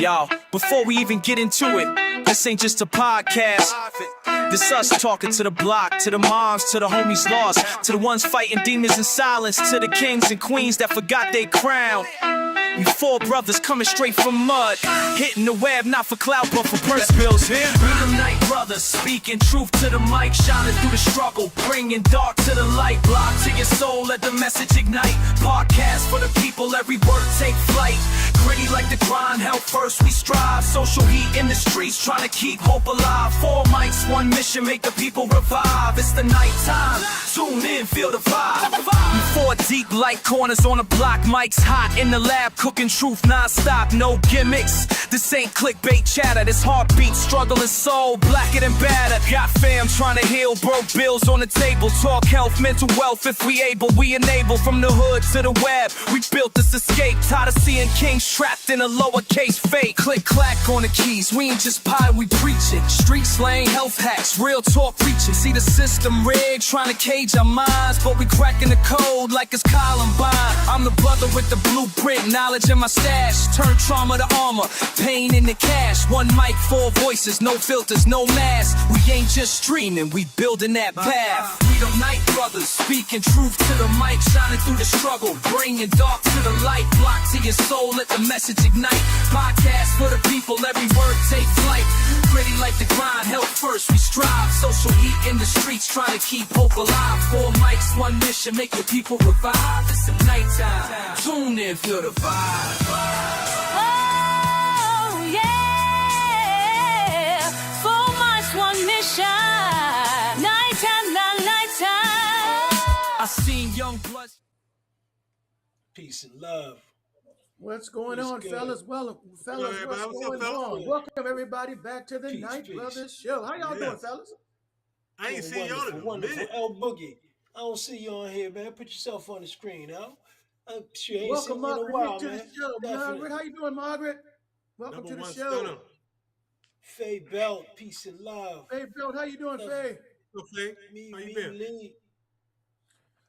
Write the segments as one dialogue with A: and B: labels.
A: Yo, before we even get into it, this ain't just a podcast. This us talking to the block, to the moms, to the homies lost, to the ones fighting demons in silence, to the kings and queens that forgot their crown. We four brothers coming straight from mud, hitting the web not for clout but for purse bills. Here, Rhythm Night brothers, speaking truth to the mic, shining through the struggle, bringing dark to the light. Block to your soul, let the message ignite. Podcast for the people, every word take flight. Gritty like the grind, hell first we strive. Social heat in the streets, trying to keep hope alive. 4 mics, 1 mission, make the people revive. It's the night time, tune in, feel the vibe. We 4 deep like corners on the block, mics hot in the lab, cooking truth non-stop, no gimmicks. This ain't clickbait chatter, this heartbeat, struggle and soul, blacker than batter. Got fam trying to heal, broke bills on the table. Talk health, mental wealth, if we able, we enable. From the hood to the web, we built this escape. Tired of seeing kings trapped in a lowercase fate. Click clack on the keys, we ain't just pie, we preach it. Street slang, health hacks, real talk preaching. See the system rigged, trying to cage our minds, but we cracking the code like it's Columbine. I'm the brother with the blueprint, knowledge in my stash. Turn trauma to armor, pain into cash. 1 mic, 4 voices, no filters, no mask. We ain't just streaming, we building that path. Freedom Night brothers, speaking truth to the mic, shining through the struggle, bringing dark to the light. Block to your soul, let the message ignite. Podcast for the people, every word take flight. Gritty like the grind, health first we strive. Social heat in the streets, trying to keep hope alive. 4 mics, 1 mission, make the people revive. It's the nighttime, tune in, feel the vibe.
B: Oh yeah, 4 mics, 1 mission. Nighttime, nighttime.
A: I seen young blood.
C: Peace and love.
D: What's going
C: What's
D: on,
C: good?
D: fellas? Well, fellas,
E: Hey,
D: what's
E: man, what's up,
D: going
E: fellas?
D: on? Welcome everybody back to the
C: Peace,
D: Night
C: peace.
D: Brothers Show. How y'all
E: Yeah.
D: doing, fellas?
E: I ain't seen y'all in a
C: Wonderful.
E: minute.
C: El Boogie. I don't see you on here, man. Put yourself on the screen, huh? I'm sure I ain't
D: Welcome,
C: seen you in a
D: Margaret,
C: while,
D: to
C: man.
D: the show.
C: Definitely.
D: Margaret, how you doing, Margaret? Welcome
E: Number
D: to the
E: one
D: show.
E: stunner.
C: Faye Belt, peace and love.
D: Hey, Bill, how you doing, Faye?
E: Okay,
C: Me,
E: how you
C: me,
E: been?
C: Lee.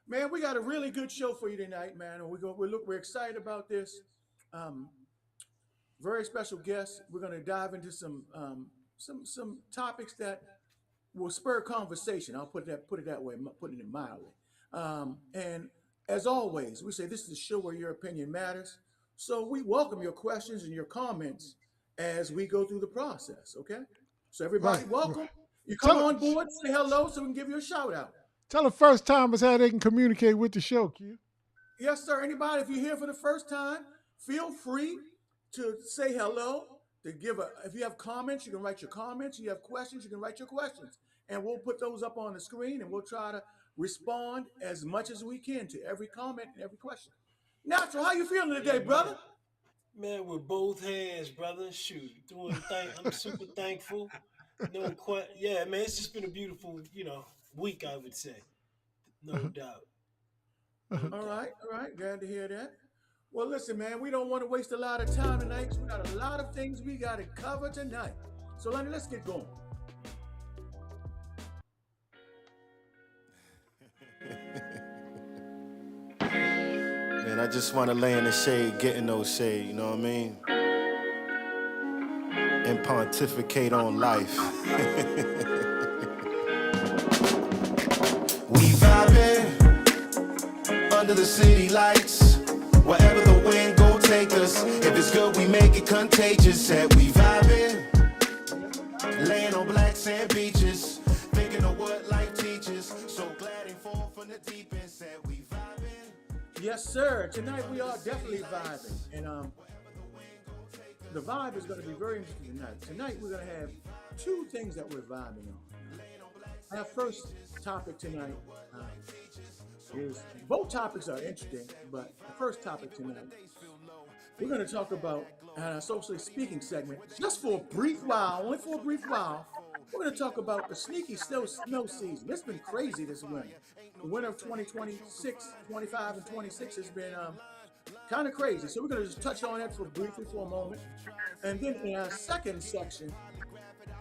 D: Man, we got a really good show for you tonight, man. And we're excited about this. Very special guest. We're going to dive into some topics that will spur conversation. I'll put it that way, putting it mildly. And as always, we say this is a show where your opinion matters. So we welcome your questions and your comments as we go through the process. Okay. So everybody,
F: Right.
D: welcome. You come
F: Tell-
D: on board, say hello, so we can give you a shout out.
F: Tell the first timers how they can communicate with the show, Q.
D: Yes, sir. Anybody, if you're here for the first time, feel free to say hello. If you have comments, you can write your comments. You have questions, you can write your questions, and we'll put those up on the screen, and we'll try to respond as much as we can to every comment and every question. Natural, how you feeling today, brother?
C: Man, with both hands, brother. Shoot, I'm super thankful. Yeah, man, it's just been a beautiful, week, I would say. No doubt.
D: All right. Glad to hear that. Well, listen, man, we don't want to waste a lot of time tonight because we got a lot of things we got to cover tonight. So, Lenny, let's get going.
G: Man, I just want to lay in the shade, get in those shade, you know what I mean? And pontificate on life. We vibing under the city lights. Wherever the wind go take us. If it's good, we make it contagious. Said we vibing, laying on black sand beaches, thinking of what life teaches. So glad and fall from the deep end. Said we vibing.
D: Yes, sir. Tonight we are definitely vibing, and the vibe is going to be very interesting tonight. Tonight we're going to have 2 things that we're vibing on. Our first topic tonight is, both topics are interesting, but the first topic tonight, we're going to talk about a socially speaking segment, just for a brief while, only for a brief while. We're going to talk about the sneaky snow season. It's been crazy this winter. The winter of 2026, 25 and 26 has been kind of crazy. So we're going to just touch on that briefly for a moment. And then in our second section,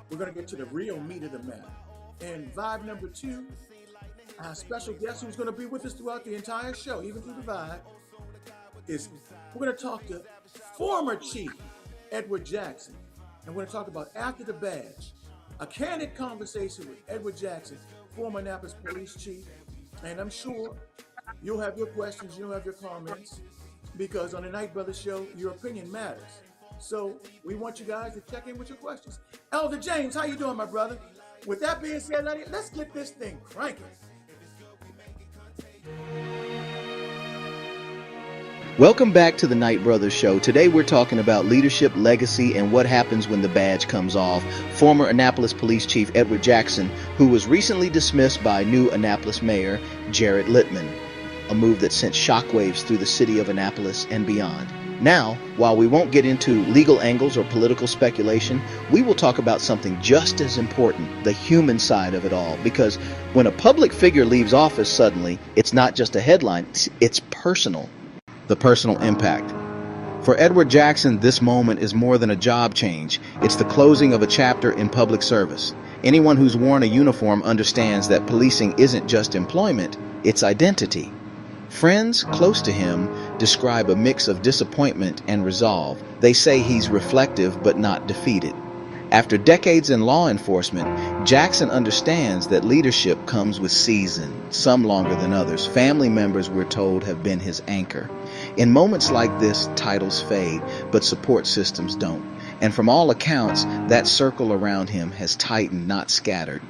D: we're going to get to the real meat of the matter. And vibe number 2, our special guest who's going to be with us throughout the entire show, even through the vibe, is we're going to talk to former chief Edward Jackson. And we're going to talk about After the Badge, a candid conversation with Edward Jackson, former Annapolis Police Chief. And I'm sure you'll have your questions, you'll have your comments, because on the Night Brothers Show, your opinion matters. So we want you guys to check in with your questions. Elder James, how you doing, my brother? With that being said, let's get this thing cranking.
H: Welcome back to the Night Brothers Show. Today we're talking about leadership, legacy, and what happens when the badge comes off. Former Annapolis Police Chief Edward Jackson, who was recently dismissed by new Annapolis Mayor Jared Littman, a move that sent shockwaves through the city of Annapolis and beyond. Now, while we won't get into legal angles or political speculation, we will talk about something just as important, the human side of it all, because when a public figure leaves office suddenly, it's not just a headline, it's personal. The personal impact. For Edward Jackson, this moment is more than a job change. It's the closing of a chapter in public service. Anyone who's worn a uniform understands that policing isn't just employment, it's identity. Friends close to him describe a mix of disappointment and resolve. They say he's reflective but not defeated. After decades in law enforcement, Jackson understands that leadership comes with season, some longer than others. Family members, we're told, have been his anchor. In moments like this, titles fade, but support systems don't. And from all accounts, that circle around him has tightened, not scattered.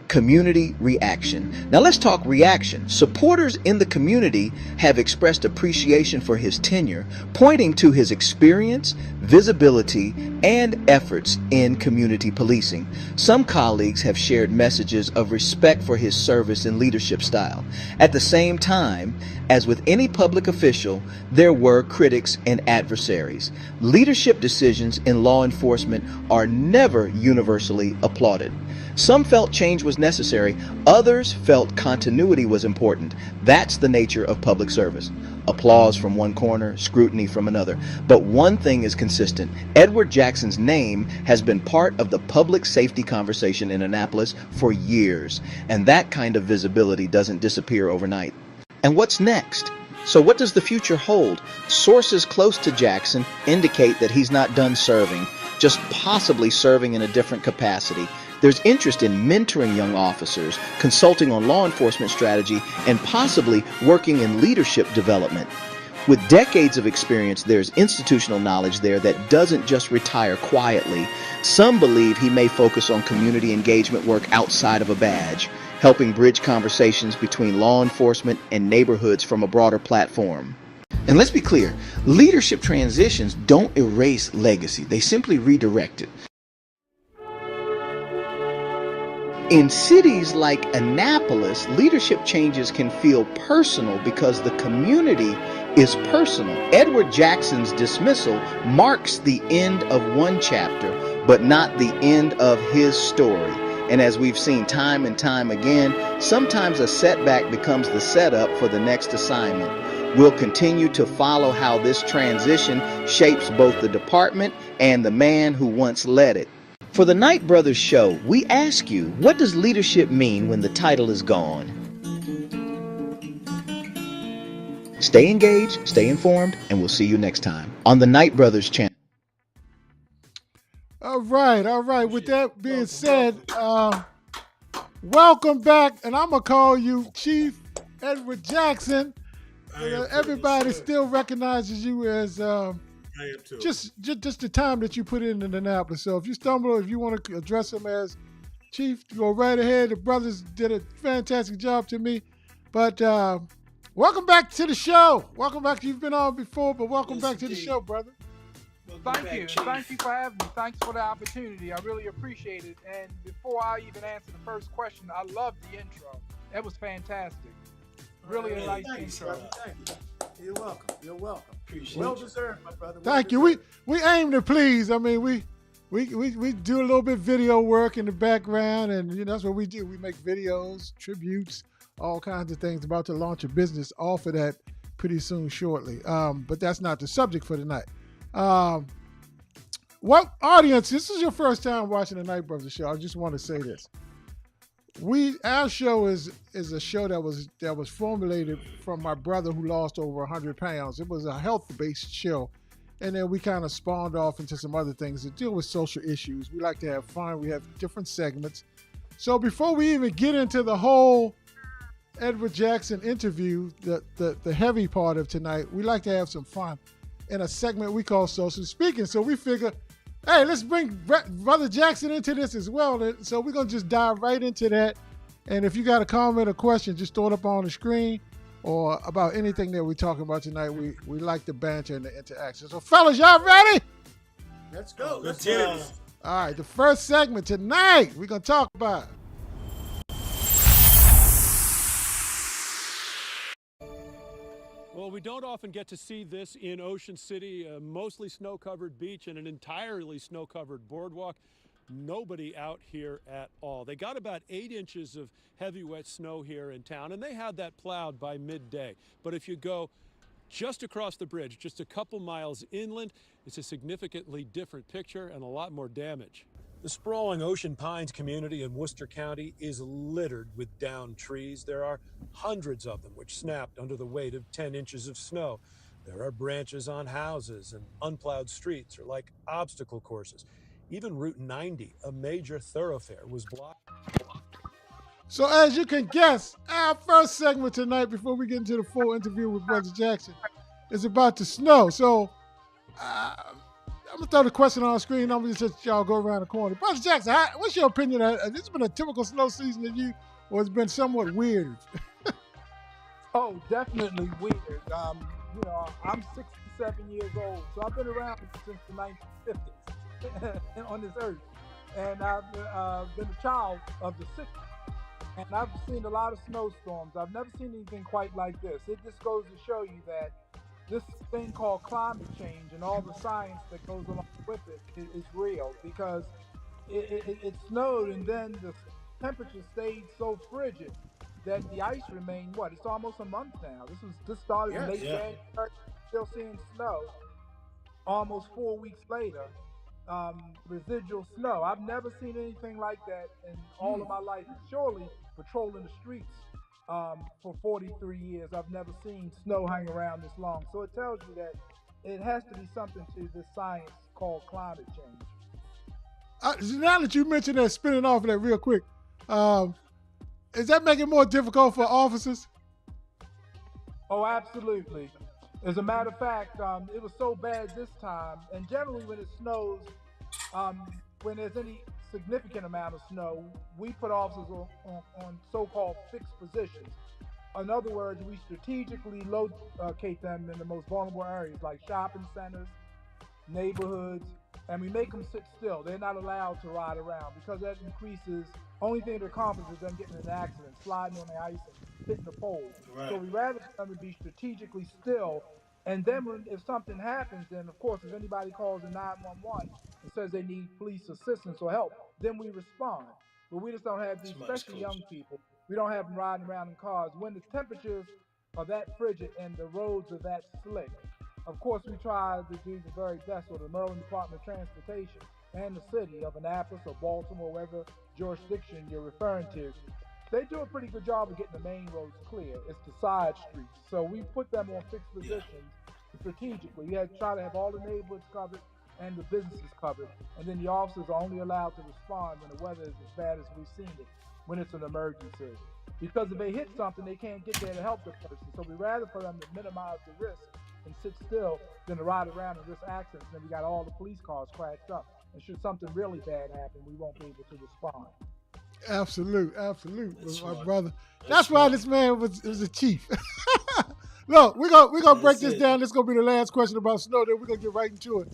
H: Community reaction. Now let's talk reaction. Supporters in the community have expressed appreciation for his tenure, pointing to his experience, visibility, and efforts in community policing. Some colleagues have shared messages of respect for his service and leadership style. At the same time, as with any public official, there were critics and adversaries. Leadership decisions in law enforcement are never universally applauded. Some felt change was necessary, others felt continuity was important. That's the nature of public service. Applause from one corner, scrutiny from another. But one thing is consistent. Edward Jackson's name has been part of the public safety conversation in Annapolis for years, and that kind of visibility doesn't disappear overnight. And what's next? So what does the future hold? Sources close to Jackson indicate that he's not done serving, just possibly serving in a different capacity. There's interest in mentoring young officers, consulting on law enforcement strategy, and possibly working in leadership development. With decades of experience, there's institutional knowledge there that doesn't just retire quietly. Some believe he may focus on community engagement work outside of a badge, helping bridge conversations between law enforcement and neighborhoods from a broader platform. And let's be clear, leadership transitions don't erase legacy, they simply redirect it. In cities like Annapolis, leadership changes can feel personal because the community is personal. Edward Jackson's dismissal marks the end of one chapter, but not the end of his story. And as we've seen time and time again, sometimes a setback becomes the setup for the next assignment. We'll continue to follow how this transition shapes both the department and the man who once led it. For the Night Brothers Show, we ask you, what does leadership mean when the title is gone? Stay engaged, stay informed, and we'll see you next time on the Night Brothers channel.
F: All right. With that being said, welcome back, and I'm gonna call you Chief Edward Jackson. Everybody still recognizes you as just the time that you put in Annapolis. So if you stumble, if you want to address him as Chief, go right ahead. The brothers did a fantastic job to me. But welcome back to the show. Welcome back. You've been on before, but welcome back to the show, brother.
I: Thank you. Thank you for having me. Thanks for the opportunity. I really appreciate it. And before I even answer the first question, I loved the intro. That was fantastic. Really a nice intro.
D: Thank you. You're welcome. You're welcome.
C: Appreciate
D: Well
C: you.
D: deserved, my brother.
F: Thank you. We aim to please. I mean, we do a little bit of video work in the background, and that's what we do. We make videos, tributes, all kinds of things. About to launch a business off of that pretty soon, shortly. But that's not the subject for tonight. What audience? This is your first time watching the Night Brothers Show. I just want to say this. Our show is a show that was formulated from my brother who lost over 100 pounds. It was a health-based show, And then we kind of spawned off into some other things that deal with social issues. We like to have fun. We have different segments. So before we even get into the whole Edward Jackson interview, the heavy part of tonight, we like to have some fun in a segment we call Social Speaking. So we figure, hey, let's bring Brother Jackson into this as well. So we're going to just dive right into that. And if you got a comment or question, just throw it up on the screen or about anything that we're talking about tonight. We like the banter and the interaction. So fellas, y'all ready?
D: Let's go.
C: Let's go.
F: All right, the first segment tonight we're going to talk about.
J: Well, we don't often get to see this in Ocean City, a mostly snow-covered beach and an entirely snow-covered boardwalk. Nobody out here at all. They got about 8 inches of heavy wet snow here in town, and they had that plowed by midday. But if you go just across the bridge, just a couple miles inland, it's a significantly different picture and a lot more damage. The sprawling Ocean Pines community in Worcester County is littered with downed trees. There are hundreds of them which snapped under the weight of 10 inches of snow. There are branches on houses, and unplowed streets are like obstacle courses. Even Route 90, a major thoroughfare, was blocked.
F: So as you can guess, our first segment tonight, before we get into the full interview with Brother Jackson, is about the snow. So I'm going to throw the question on the screen. I'm going to just y'all go around the corner. Brother Jackson, what's your opinion? Has this been a typical snow season to you, or it's been somewhat weird?
I: Oh, definitely weird. I'm 67 years old, so I've been around since the 1950s on this earth. And I've been a child of the 60s. And I've seen a lot of snowstorms. I've never seen anything quite like this. It just goes to show you that this thing called climate change and all the science that goes along with it is real, because it snowed and then the temperature stayed so frigid that the ice remained, it's almost a month now. This started in late January, still seeing snow. Almost 4 weeks later, residual snow. I've never seen anything like that in all of my life. Surely patrolling the streets for 43 years, I've never seen snow hang around this long. So it tells you that it has to be something to this science called climate change.
F: Now that you mentioned that, spinning off of that real quick, is that making it more difficult for officers?
I: Oh, absolutely. As a matter of fact, it was so bad this time, and generally when it snows, when there's any significant amount of snow, we put officers on so-called fixed positions. In other words, we strategically locate them in the most vulnerable areas like shopping centers, neighborhoods, and we make them sit still. They're not allowed to ride around, because that increases, only thing that accomplishes them getting in an accident, sliding on the ice and hitting the pole. Right. So we rather them to be strategically still, and then if something happens, then of course if anybody calls a 911 and says they need police assistance or help, then we respond. But we just don't have these, especially young people, we don't have them riding around in cars. When the temperatures are that frigid and the roads are that slick, of course we try to do the very best with the Maryland Department of Transportation and the city of Annapolis or Baltimore, wherever jurisdiction you're referring to. They do a pretty good job of getting the main roads clear. It's the side streets. So we put them on fixed positions strategically. We try to have all the neighborhoods covered and the businesses covered. And then the officers are only allowed to respond when the weather is as bad as we've seen it, when it's an emergency. Because if they hit something, they can't get there to help the person. So we rather for them to minimize the risk and sit still than to ride around and risk accidents. And then we got all the police cars cracked up. And should something really bad happen, we won't be able to respond.
F: Absolute, my brother. That's why this man was a chief. Look, we're gonna break this down. This is gonna be the last question about snow. Then we're gonna get right into it.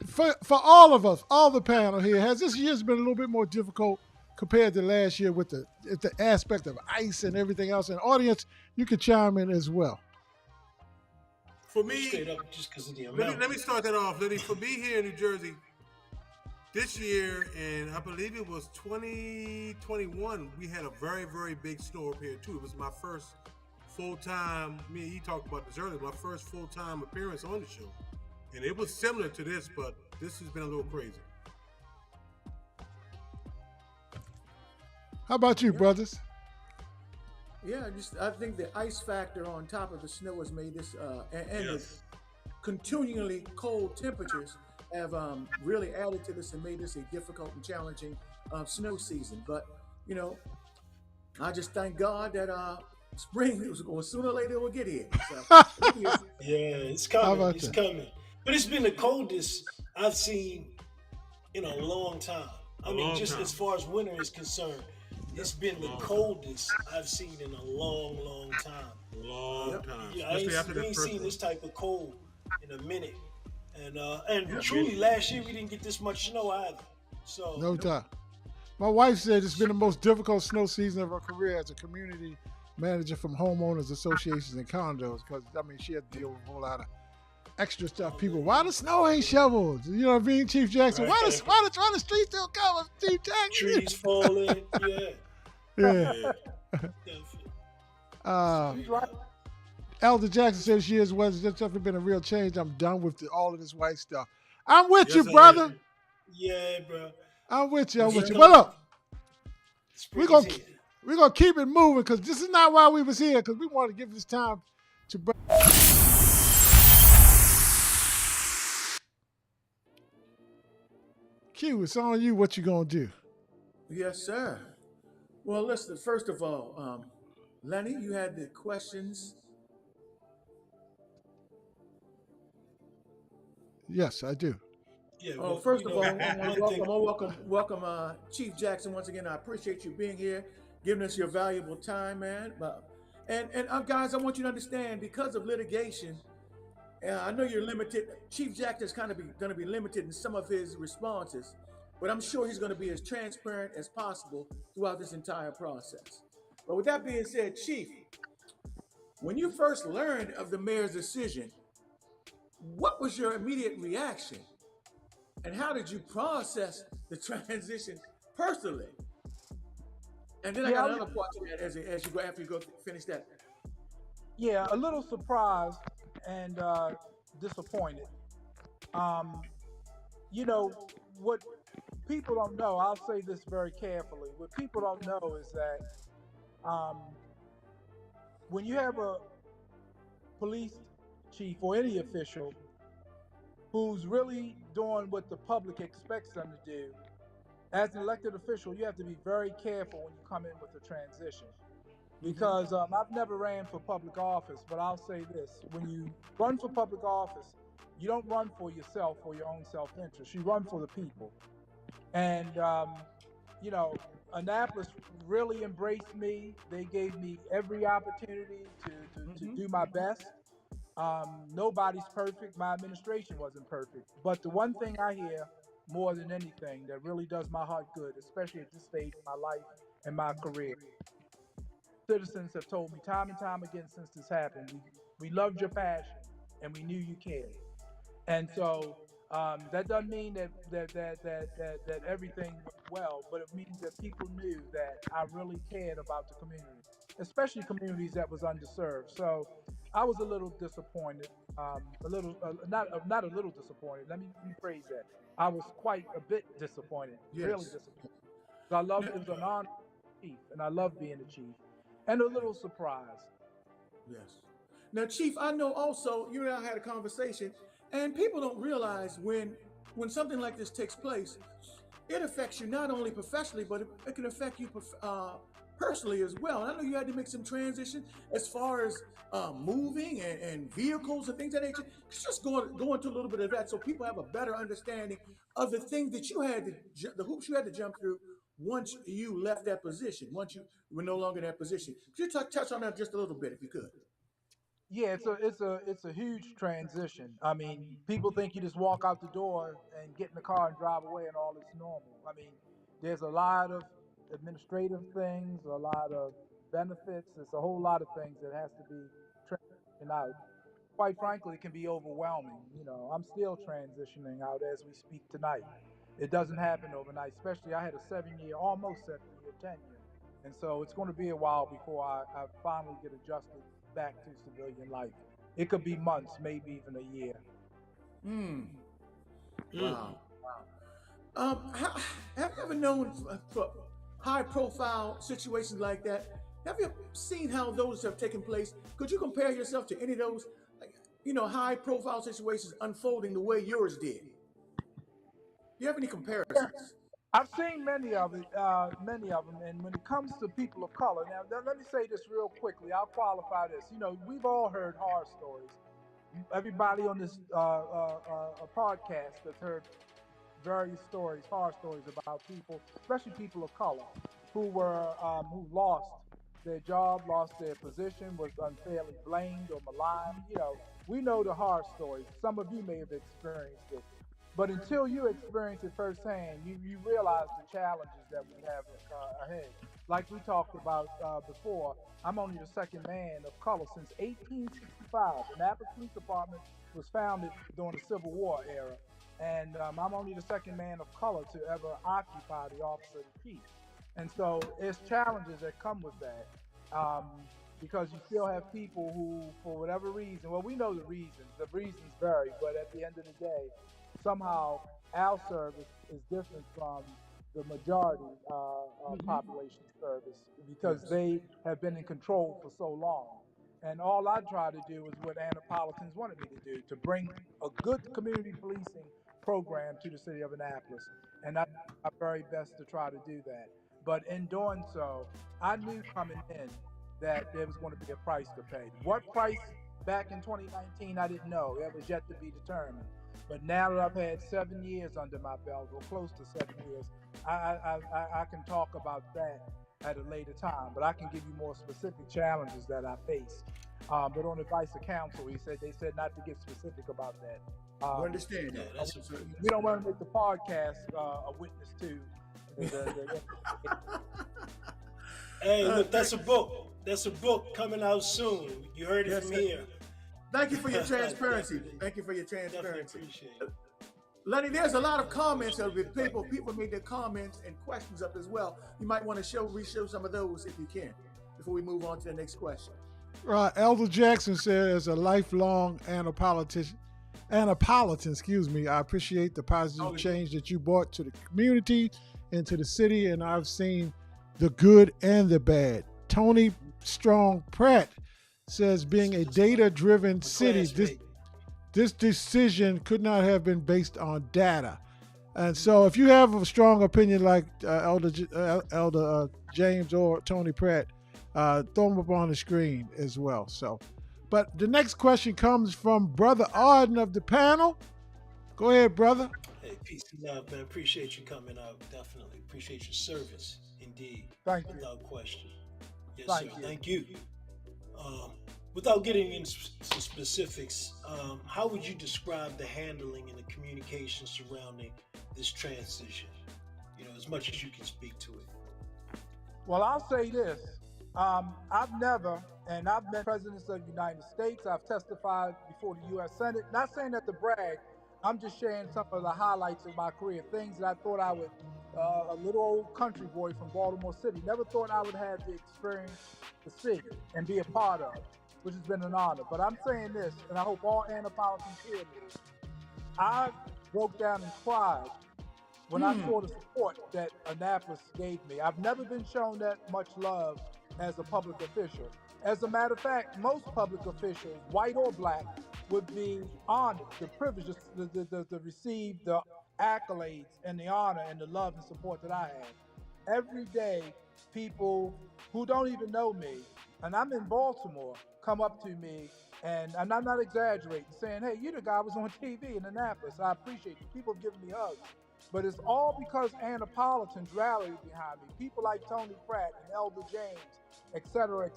F: For all of us, all the panel here, has this year's been a little bit more difficult compared to last year with the aspect of ice and everything else? And audience, you can chime in as well.
E: For me, let me start that off. For me here in New Jersey, this year, and I believe it was 2021, we had a very, very big snow up here too. It was my first full-time, me and you talked about this earlier, my first full-time appearance on the show. And it was similar to this, but this has been a little crazy.
F: How about you, brothers?
D: Yeah, I think the ice factor on top of the snow has made this, continually cold temperatures have really added to this and made this a difficult and challenging snow season. But you know, I just thank God that spring was going sooner or later it will get here. So,
C: yeah, it's coming. It's coming. But it's been the coldest I've seen in a long time. I mean, just as far as winter is concerned, it's been the coldest I've seen in a long, long time.
E: Long time.
C: Yeah, I ain't seen this type of cold in a minute. And truly, last year we didn't get this much snow either. So
F: no doubt. My wife said it's been the most difficult snow season of her career as a community manager from homeowners associations and condos, because I mean she had to deal with a whole lot of extra stuff. People, why the snow ain't shoveled? You know what I mean, Chief Jackson? Why the streets still covered, Chief Jackson?
C: Trees falling,
F: yeah. Elder Jackson says she is was just definitely been a real change. I'm done with all of this white stuff. I'm with you, brother.
C: Yeah, bro.
F: I'm with you. But look, we're gonna keep it moving because this is not why we was here, because we want to give this time to Q. It's on you. What you gonna do?
D: Yes, sir. Well, listen. First of all, Lenny, you had the questions.
F: Yes, I do.
C: Yeah,
D: well, first of all, I want to welcome Chief Jackson once again. I appreciate you being here, giving us your valuable time, man. And guys, I want you to understand, because of litigation, I know you're limited. Chief Jackson is kind of going to be limited in some of his responses, but I'm sure he's going to be as transparent as possible throughout this entire process. But with that being said, Chief, when you first learned of the mayor's decision, what was your immediate reaction? And how did you process the transition personally? And then I got another part to that as you go after you go finish that.
I: Yeah, a little surprised and disappointed. You know, what people don't know, I'll say this very carefully. What people don't know is that when you have a police chief or any official who's really doing what the public expects them to do, as an elected official, you have to be very careful when you come in with a transition. Because I've never ran for public office, but I'll say this: when you run for public office, you don't run for yourself or your own self-interest. You run for the people. And, you know, Annapolis really embraced me. They gave me every opportunity to do my best. Nobody's perfect. My administration wasn't perfect. But the one thing I hear more than anything that really does my heart good, especially at this stage of my life and my career, citizens have told me time and time again since this happened, we loved your passion and we knew you cared. And so that doesn't mean that everything went well, but it means that people knew that I really cared about the community, especially communities that was underserved. So I was a little disappointed, not a little disappointed. Let me rephrase that. I was quite a bit disappointed, really disappointed. I love it was an honor to be chief, and I love being the chief, and a little surprised.
D: Yes. Now, Chief, I know also you and I had a conversation, and people don't realize when something like this takes place, it affects you not only professionally, but it can affect you personally as well. And I know you had to make some transition as far as moving and vehicles and things of that nature. Just go into a little bit of that so people have a better understanding of the things that you had to, the hoops you had to jump through once you left that position, once you were no longer in that position. Could you touch on that just a little bit, if you could?
I: Yeah, it's a huge transition. I mean, people think you just walk out the door and get in the car and drive away and all is normal. I mean, there's a lot of administrative things, a lot of benefits. There's a whole lot of things that has to be transitioned out. Quite frankly, it can be overwhelming. You know, I'm still transitioning out as we speak tonight. It doesn't happen overnight, especially I had a almost 7-year tenure. And so it's going to be a while before I finally get adjusted back to civilian life. It could be months, maybe even a year.
D: Wow. Have you ever known for high-profile situations like that? Have you seen how those have taken place? Could you compare yourself to any of those? high profile situations unfolding the way yours did? Do you have any comparisons?
I: I've seen many of it, many of them. And when it comes to people of color, now let me say this real quickly. I'll qualify this. We've all heard horror stories. Everybody on this podcast has heard various stories, horror stories about people, especially people of color, who lost their job, lost their position, was unfairly blamed or maligned. We know the horror stories. Some of you may have experienced it, but until you experience it firsthand, you realize the challenges that we have ahead. Like we talked about before, I'm only the second man of color since 1865. The Annapolis Police Department was founded during the Civil War era, and I'm only the second man of color to ever occupy the office of the chief. And so there's challenges that come with that, because you still have people who, for whatever reason, well, we know the reasons vary, but at the end of the day, somehow our service is different from the majority population service because they have been in control for so long. And all I try to do is what Annapolitans wanted me to do, to bring a good community policing program to the city of Annapolis. And I do my very best to try to do that. But in doing so, I knew coming in that there was going to be a price to pay. What price back in 2019, I didn't know. That was yet to be determined. But now that I've had 7 years under my belt, or close to 7 years, I can talk about that at a later time. But I can give you more specific challenges that I faced. But on advice of counsel, they said not to get specific about that.
D: I understand that.
I: We don't want to make the podcast a witness to.
C: Hey, look, that's a book. That's a book coming out soon. You heard it from here.
D: Thank you for your transparency. Thank you for your transparency.
C: Appreciate it.
D: Lenny, there's a lot of comments of it. People made their comments and questions up as well. You might want to re-show some of those if you can before we move on to the next question.
F: Right. Elder Jackson says, a lifelong Annapolitan, I appreciate the positive change that you brought to the community and to the city, and I've seen the good and the bad. Tony Strong Pratt says, being a data-driven city, this decision could not have been based on data. And so if you have a strong opinion like Elder James or Tony Pratt, throw them up on the screen as well. So, but the next question comes from Brother Arden of the panel. Go ahead, brother.
C: Hey, peace and love, man. Appreciate you coming out. Definitely. Appreciate your service. Indeed.
I: Thank you.
C: Without question. Yes, sir. Thank you. Without getting into specifics, how would you describe the handling and the communication surrounding this transition? As much as you can speak to it.
I: Well, I'll say this. I've met presidents of the United States. I've testified before the U.S. Senate. Not saying that to brag. I'm just sharing some of the highlights of my career, things that I thought I would, a little old country boy from Baltimore City, never thought I would have the experience to see and be a part of, which has been an honor. But I'm saying this, and I hope all Annapolitans hear this. I broke down and cried when I saw the support that Annapolis gave me. I've never been shown that much love as a public official. As a matter of fact, most public officials, white or black, would be honored, the privilege to receive the accolades and the honor and the love and support that I have. Every day, people who don't even know me, and I'm in Baltimore, come up to me, and I'm not exaggerating, saying, hey, you the guy was on TV in Annapolis. I appreciate you. People have given me hugs. But it's all because Annapolitans rallied behind me. People like Tony Pratt and Elder James, et cetera,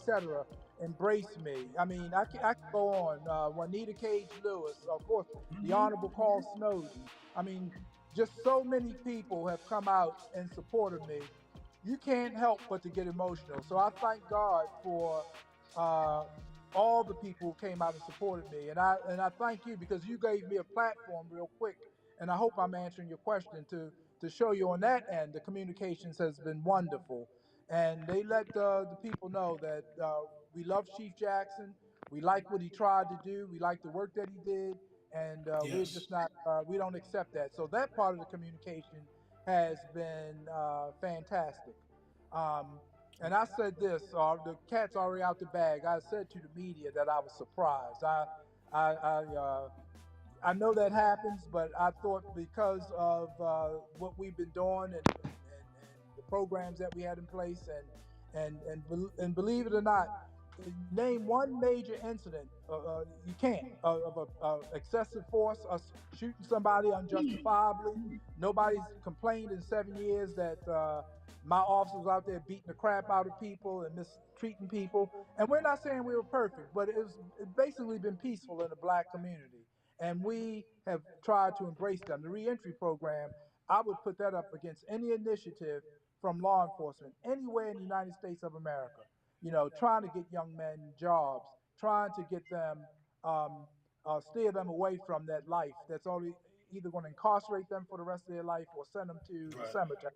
I: embrace me. I mean, I can go on. Juanita Cage Lewis, of course, the Honorable Carl Snowden. I mean, just so many people have come out and supported me. You can't help but to get emotional. So I thank God for all the people who came out and supported me. And I thank you because you gave me a platform real quick. And I hope I'm answering your question to show you on that end, the communications has been wonderful. And they let the people know that we love Chief Jackson. We like what he tried to do. We like the work that he did. And we're just not, we don't accept that. So that part of the communication has been fantastic. And I said this, the cat's already out the bag. I said to the media that I was surprised. I know that happens, but I thought because of what we've been doing and the programs that we had in place, and believe it or not, name one major incident you can't of a excessive force, us shooting somebody unjustifiably. Nobody's complained in 7 years that my officers out there beating the crap out of people and mistreating people. And we're not saying we were perfect, but it's basically been peaceful in the black community, and we have tried to embrace them. The reentry program, I would put that up against any initiative from law enforcement anywhere in the United States of America. Trying to get young men jobs, trying to get them, steer them away from that life that's only either going to incarcerate them for the rest of their life or send them to the cemetery.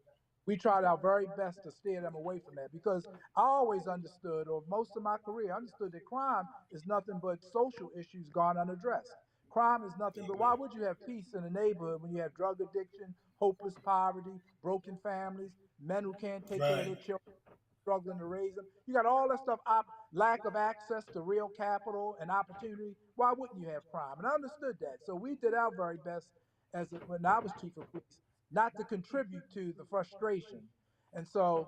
I: We tried our very best to steer them away from that because I always understood, or most of my career, understood that crime is nothing but social issues gone unaddressed. Crime is nothing but why would you have peace in a neighborhood when you have drug addiction, hopeless poverty, broken families, men who can't take care of their children, struggling to raise them? You got all that stuff, lack of access to real capital and opportunity. Why wouldn't you have crime? And I understood that. So we did our very best when I was chief of police, not to contribute to the frustration. And so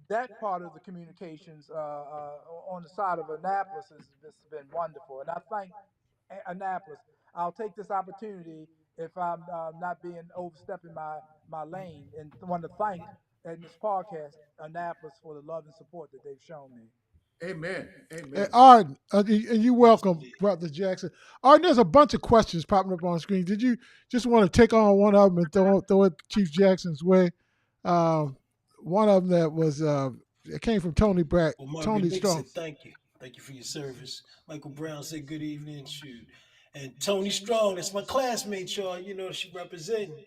I: that part of the communications on the side of Annapolis has been wonderful. And I thank Annapolis. I'll take this opportunity if I'm not being overstepping my lane, and want to thank in this podcast Annapolis for the love and support that they've shown me.
D: Amen.
F: Hey, Arden, and you welcome, Brother Jackson. Arden, there's a bunch of questions popping up on the screen. Did you just want to take on one of them and throw it Chief Jackson's way? One of them that was it came from Tony Brack.
C: Well,
F: Tony Strong.
C: Said, thank you. Thank you for your service. Michael Brown said good evening, shoot. And Tony Strong, that's my classmate, y'all. She representing.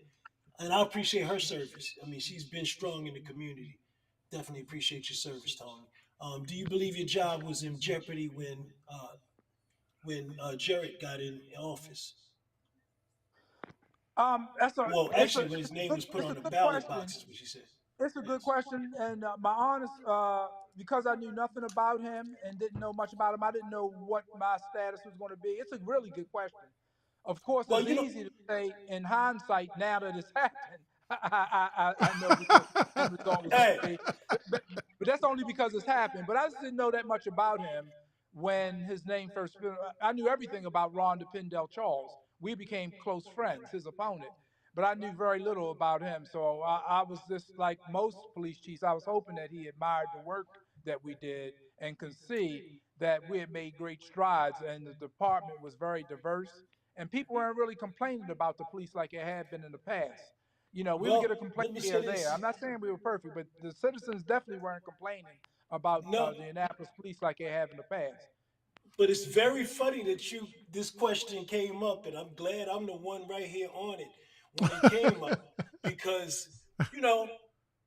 C: And I appreciate her service. I mean, she's been strong in the community. Definitely appreciate your service, Tony. Do you believe your job was in jeopardy when Jared got in office? Actually, when his name was put on the ballot boxes, what she said.
I: It's a good question, and my honest, because I knew nothing about him and didn't know much about him, I didn't know what my status was going to be. It's a really good question. Of course, it's easy to say in hindsight now that it's happened. I know because the result was going to be, but that's only because it's happened. But I just didn't know that much about him when his name first. I knew everything about Rhonda Pindell Charles. We became close friends, his opponent. But I knew very little about him. So I was just like most police chiefs. I was hoping that he admired the work that we did and could see that we had made great strides and the department was very diverse. And people weren't really complaining about the police like it had been in the past. We would get a complaint here or there. I'm not saying we were perfect, but the citizens definitely weren't complaining about the Annapolis police like they have in the past.
C: But it's very funny that this question came up, and I'm glad I'm the one right here on it when it came up, because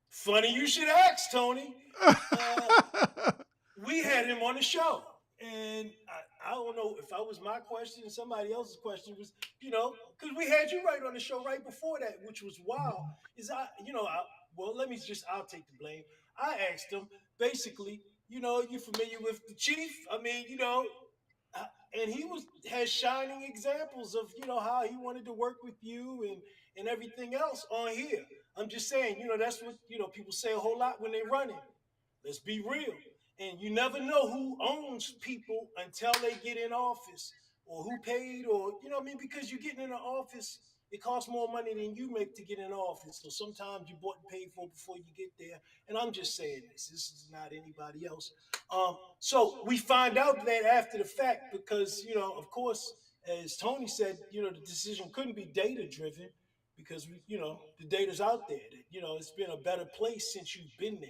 C: funny you should ask, Tony. We had him on the show, and I don't know if I was my question and somebody else's question was, because we had you right on the show right before that, which was wild. I'll take the blame. I asked him basically, you familiar with the chief? I mean, and he has shining examples of how he wanted to work with you and everything else on here. I'm just saying, that's what people say a whole lot when they're running. Let's be real. And you never know who owns people until they get in office, or who paid, or because you're getting in an office, it costs more money than you make to get in office. So sometimes you bought and paid for before you get there. And I'm just saying this is not anybody else. So we find out that after the fact, because of course, as Tony said, the decision couldn't be data driven, because the data's out there that it's been a better place since you've been there.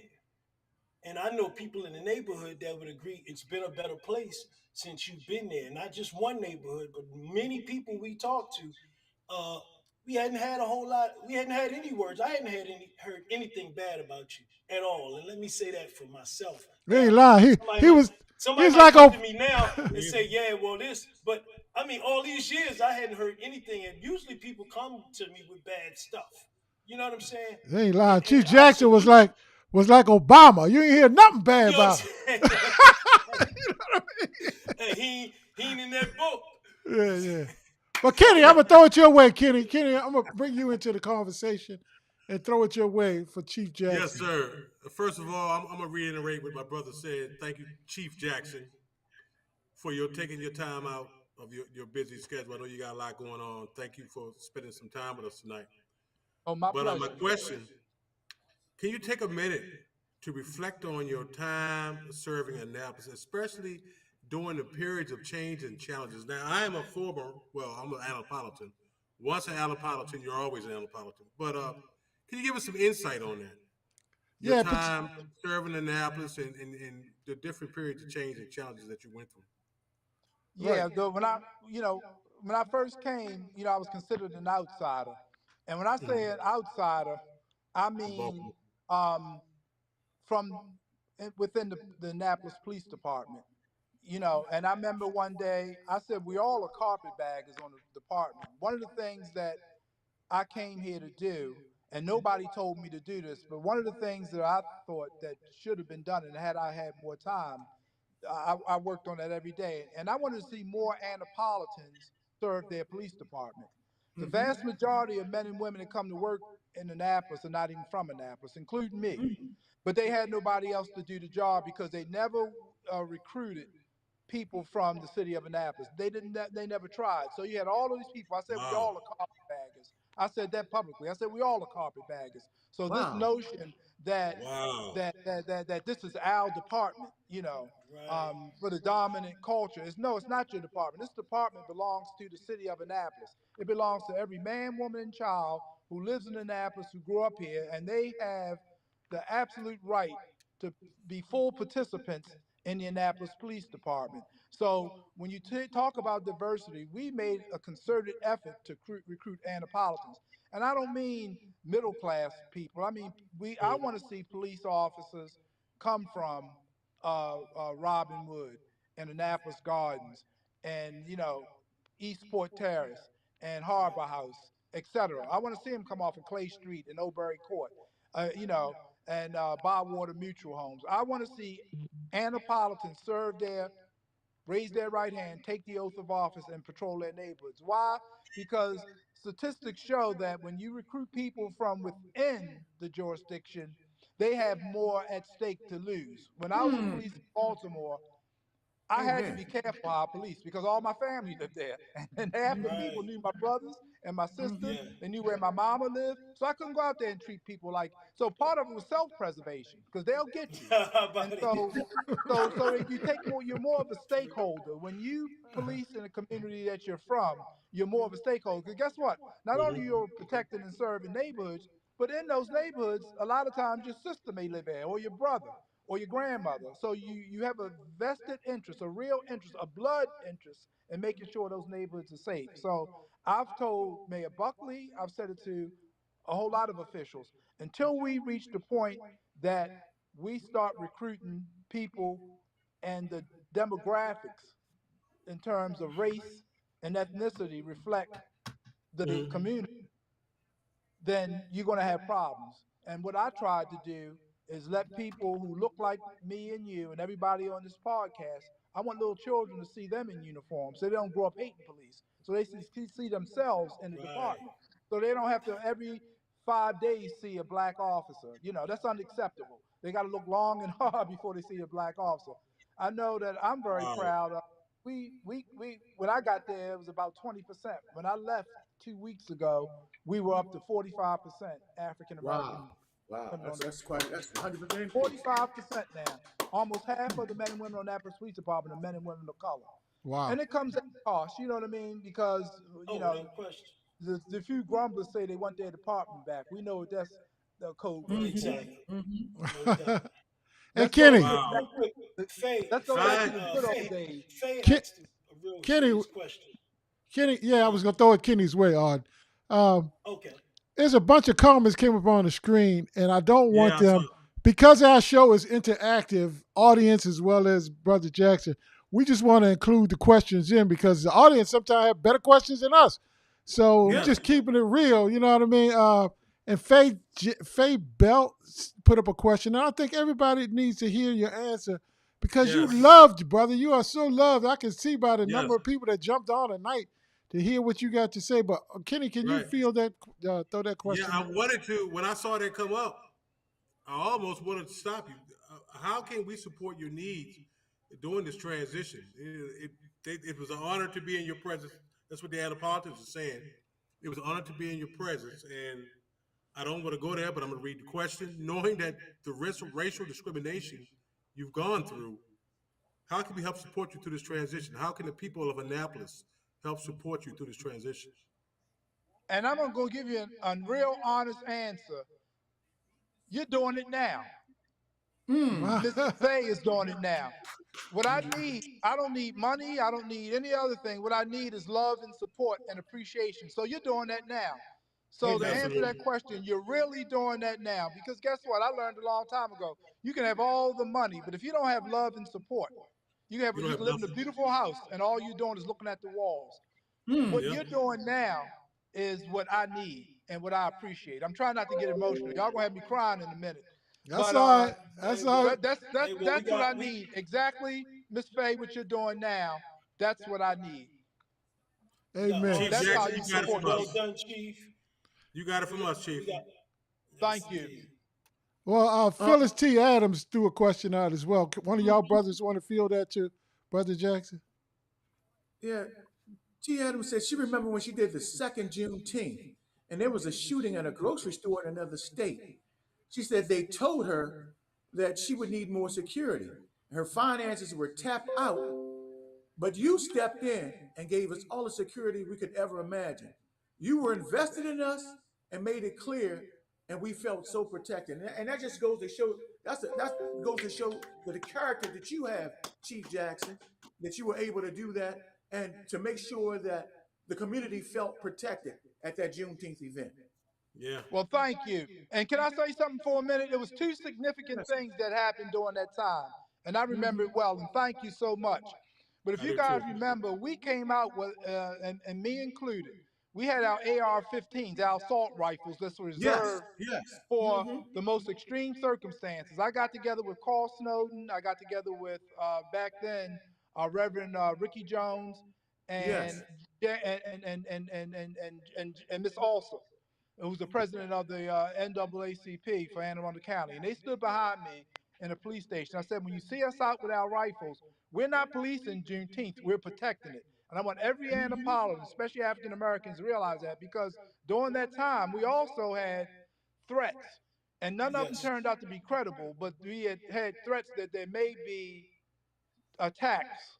C: And I know people in the neighborhood that would agree it's been a better place since you've been there. Not just one neighborhood, but many people we talked to. We hadn't had a whole lot. We hadn't had any words. I hadn't heard anything bad about you at all. And let me say that for myself.
F: He ain't lying.
C: Somebody might come to me now and say, "Yeah, well, this." But I mean, all these years I hadn't heard anything. And usually people come to me with bad stuff. You know what I'm saying?
F: He ain't lying. Chief Jackson was like Obama. You ain't hear nothing bad about him.
C: Hey, he ain't in that book.
F: Yeah. But Kenny, I'm gonna throw it your way, Kenny. Kenny, I'm gonna bring you into the conversation and throw it your way for Chief Jackson.
E: Yes, sir. First of all, I'm gonna reiterate what my brother said. Thank you, Chief Jackson, for your taking your time out of your busy schedule. I know you got a lot going on. Thank you for spending some time with us tonight.
I: Oh, my pleasure.
E: My question: can you take a minute to reflect on your time serving in Annapolis, especially during the periods of change and challenges? Now, I am I'm an Annapolitan. Once an Annapolitan, you're always an Annapolitan. But can you give us some insight on that? Your time serving in Annapolis and the different periods of change and challenges that you went through.
I: Yeah, when I first came, I was considered an outsider. And when I say an outsider, I mean from within the Annapolis Police Department. And I remember one day I said we all are carpetbaggers on the department. One of the things that I came here to do, and nobody told me to do this, but one of the things that I thought that should have been done, and had I had more time, I worked on that every day. And I wanted to see more Annapolitans serve their police department. The vast majority of men and women that come to work in Annapolis are not even from Annapolis, including me. But they had nobody else to do the job because they never recruited people from the city of Annapolis. They never tried. So you had all of these people. I said, we all are carpetbaggers. I said that publicly. I said, we all are carpetbaggers. So this notion that this is our department, for the dominant culture it's not your department. This department belongs to the city of Annapolis. It belongs to every man, woman, and child who lives in Annapolis, who grew up here, and they have the absolute right to be full participants in the Annapolis Police Department. So when you talk about diversity, we made a concerted effort to recruit Annapolitans. And I don't mean middle class people. I mean, I want to see police officers come from Robinwood and Annapolis Gardens and, Eastport Terrace and Harbor House, etc. I want to see them come off of Clay Street and Oberry Court, and Bywater Mutual Homes. I want to see Annapolitans raise their right hand, take the oath of office, and patrol their neighborhoods. Why? Because statistics show that when you recruit people from within the jurisdiction, they have more at stake to lose. When I was police in Baltimore, I had to be careful how I police because all my family lived there. And half the people knew my brothers and my sisters. They knew where my mama lived. So I couldn't go out there and treat people so part of it was self-preservation because they'll get you. And so you're more of a stakeholder. When you police in a community that you're from, you're more of a stakeholder. Because guess what? Not only you're protecting and serving neighborhoods, but in those neighborhoods, a lot of times your sister may live there or your brother or your grandmother. So you have a vested interest, a real interest, a blood interest in making sure those neighborhoods are safe. So I've told Mayor Buckley, I've said it to a whole lot of officials, until we reach the point that we start recruiting people and the demographics in terms of race and ethnicity reflect the community, then you're going to have problems. And what I tried to do is let people who look like me and you and everybody on this podcast, I want little children to see them in uniform so they don't grow up hating police. So they see themselves in the department. So they don't have to every 5 days see a black officer. That's unacceptable. They got to look long and hard before they see a black officer. I know that I'm very proud of. When I got there, it was about 20%. When I left 2 weeks ago, we were up to 45% African American.
D: Wow, that's 100%.
I: 45% now. Almost half of the men and women on Annapolis Police Department are men and women of color.
F: Wow.
I: And it comes at a cost, you know what I mean? Because, the few grumblers say they want their department back. We know that's the code.
C: Exactly.
F: And Kenny.
I: Let's go back to the good old days.
F: Kenny, yeah, I was going to throw it Kenny's way, Ard.
C: Okay.
F: There's a bunch of comments came up on the screen, and I don't want them, because our show is interactive, audience as well as Brother Jackson, we just want to include the questions in because the audience sometimes have better questions than us. So just keeping it real, you know what I mean? And Faye Belt put up a question, and I think everybody needs to hear your answer because you
E: Yes.
F: loved, brother. You are so loved. I can see by the
E: Yes.
F: number of people that jumped on tonight to hear what you got to say. But Kenny, can you
E: Right.
F: feel that? Throw that
E: Yeah,
F: question.
E: I wanted to. When I saw that come up, I almost wanted to stop you. How can we support your needs during this transition? It was an honor to be in your presence. That's what the Annapolitans are saying. It was an honor to be in your presence, and I don't want to go there, but I'm going to read the question. Knowing that the racial discrimination you've gone through, how can we help support you through this transition? How can the people of Annapolis help support you through this transition?
I: And I'm going to go give you a real honest answer. You're doing it now.
F: Wow.
I: Miss Faye is doing it now. What I need, I don't need money. I don't need any other thing. What I need is love and support and appreciation. So you're doing that now. So to
C: Amen.
I: answer that question, you're really doing that now. Because guess what? I learned a long time ago. You can have all the money, but if you don't have love and support, you
E: You don't
I: can
E: have
I: live in a
E: nothing.
I: beautiful house and all you're doing is looking at the walls. What
E: Yep.
I: you're doing now is what I need and what I appreciate. I'm trying not to get emotional. Y'all gonna have me crying in a minute.
F: That's
I: But
F: all right. That's all right.
C: Well,
I: that's what I need. Exactly, Miss Faye, what you're doing now, that's what I need.
C: we got
F: Amen.
E: Chief
I: That's how
E: Jackson,
I: you
E: you got it
I: support
E: from
C: well
E: us.
I: me.
C: done, Chief.
E: You got it
C: We
E: from
C: got,
E: us, Chief.
C: we got, yes,
I: Thank you.
C: indeed.
F: Well, Phyllis T. Adams threw a question out as well. One of y'all brothers want to field that too, Brother Jackson?
D: Yeah, T. Adams said she remembered when she did the second Juneteenth, and there was a shooting at a grocery store in another state. She said they told her that she would need more security. Her finances were tapped out, but you stepped in and gave us all the security we could ever imagine. You were invested in us and made it clear, and we felt so protected. And that just goes to show that goes to show the character that you have, Chief Jackson, that you were able to do that and to make sure that the community felt protected at that Juneteenth event.
E: Yeah.
I: Well, thank you. And can I say something for a minute? There was two significant
D: Yes.
I: things that happened during that time, and I remember it well. And thank you so much. But if
E: I
I: you
E: do
I: guys
E: too.
I: remember, we came out with, and me included, we had our AR-15s, our assault rifles that's
D: Yes,
I: reserved
D: yes.
I: for the most extreme circumstances. I got together with Carl Snowden. I got together with back then Reverend Ricky Jones
D: Yes.
I: and and Miss Alsop, who's the president of the NAACP for Anne Arundel County, and they stood behind me in a police station. I said, when you see us out with our rifles, we're not policing Juneteenth, we're protecting it. And I want every Annapolitan, especially African Americans, to realize that, because during that time, we also had threats, and none of them
C: Yes.
I: turned out to be credible, but we had threats that there may be attacks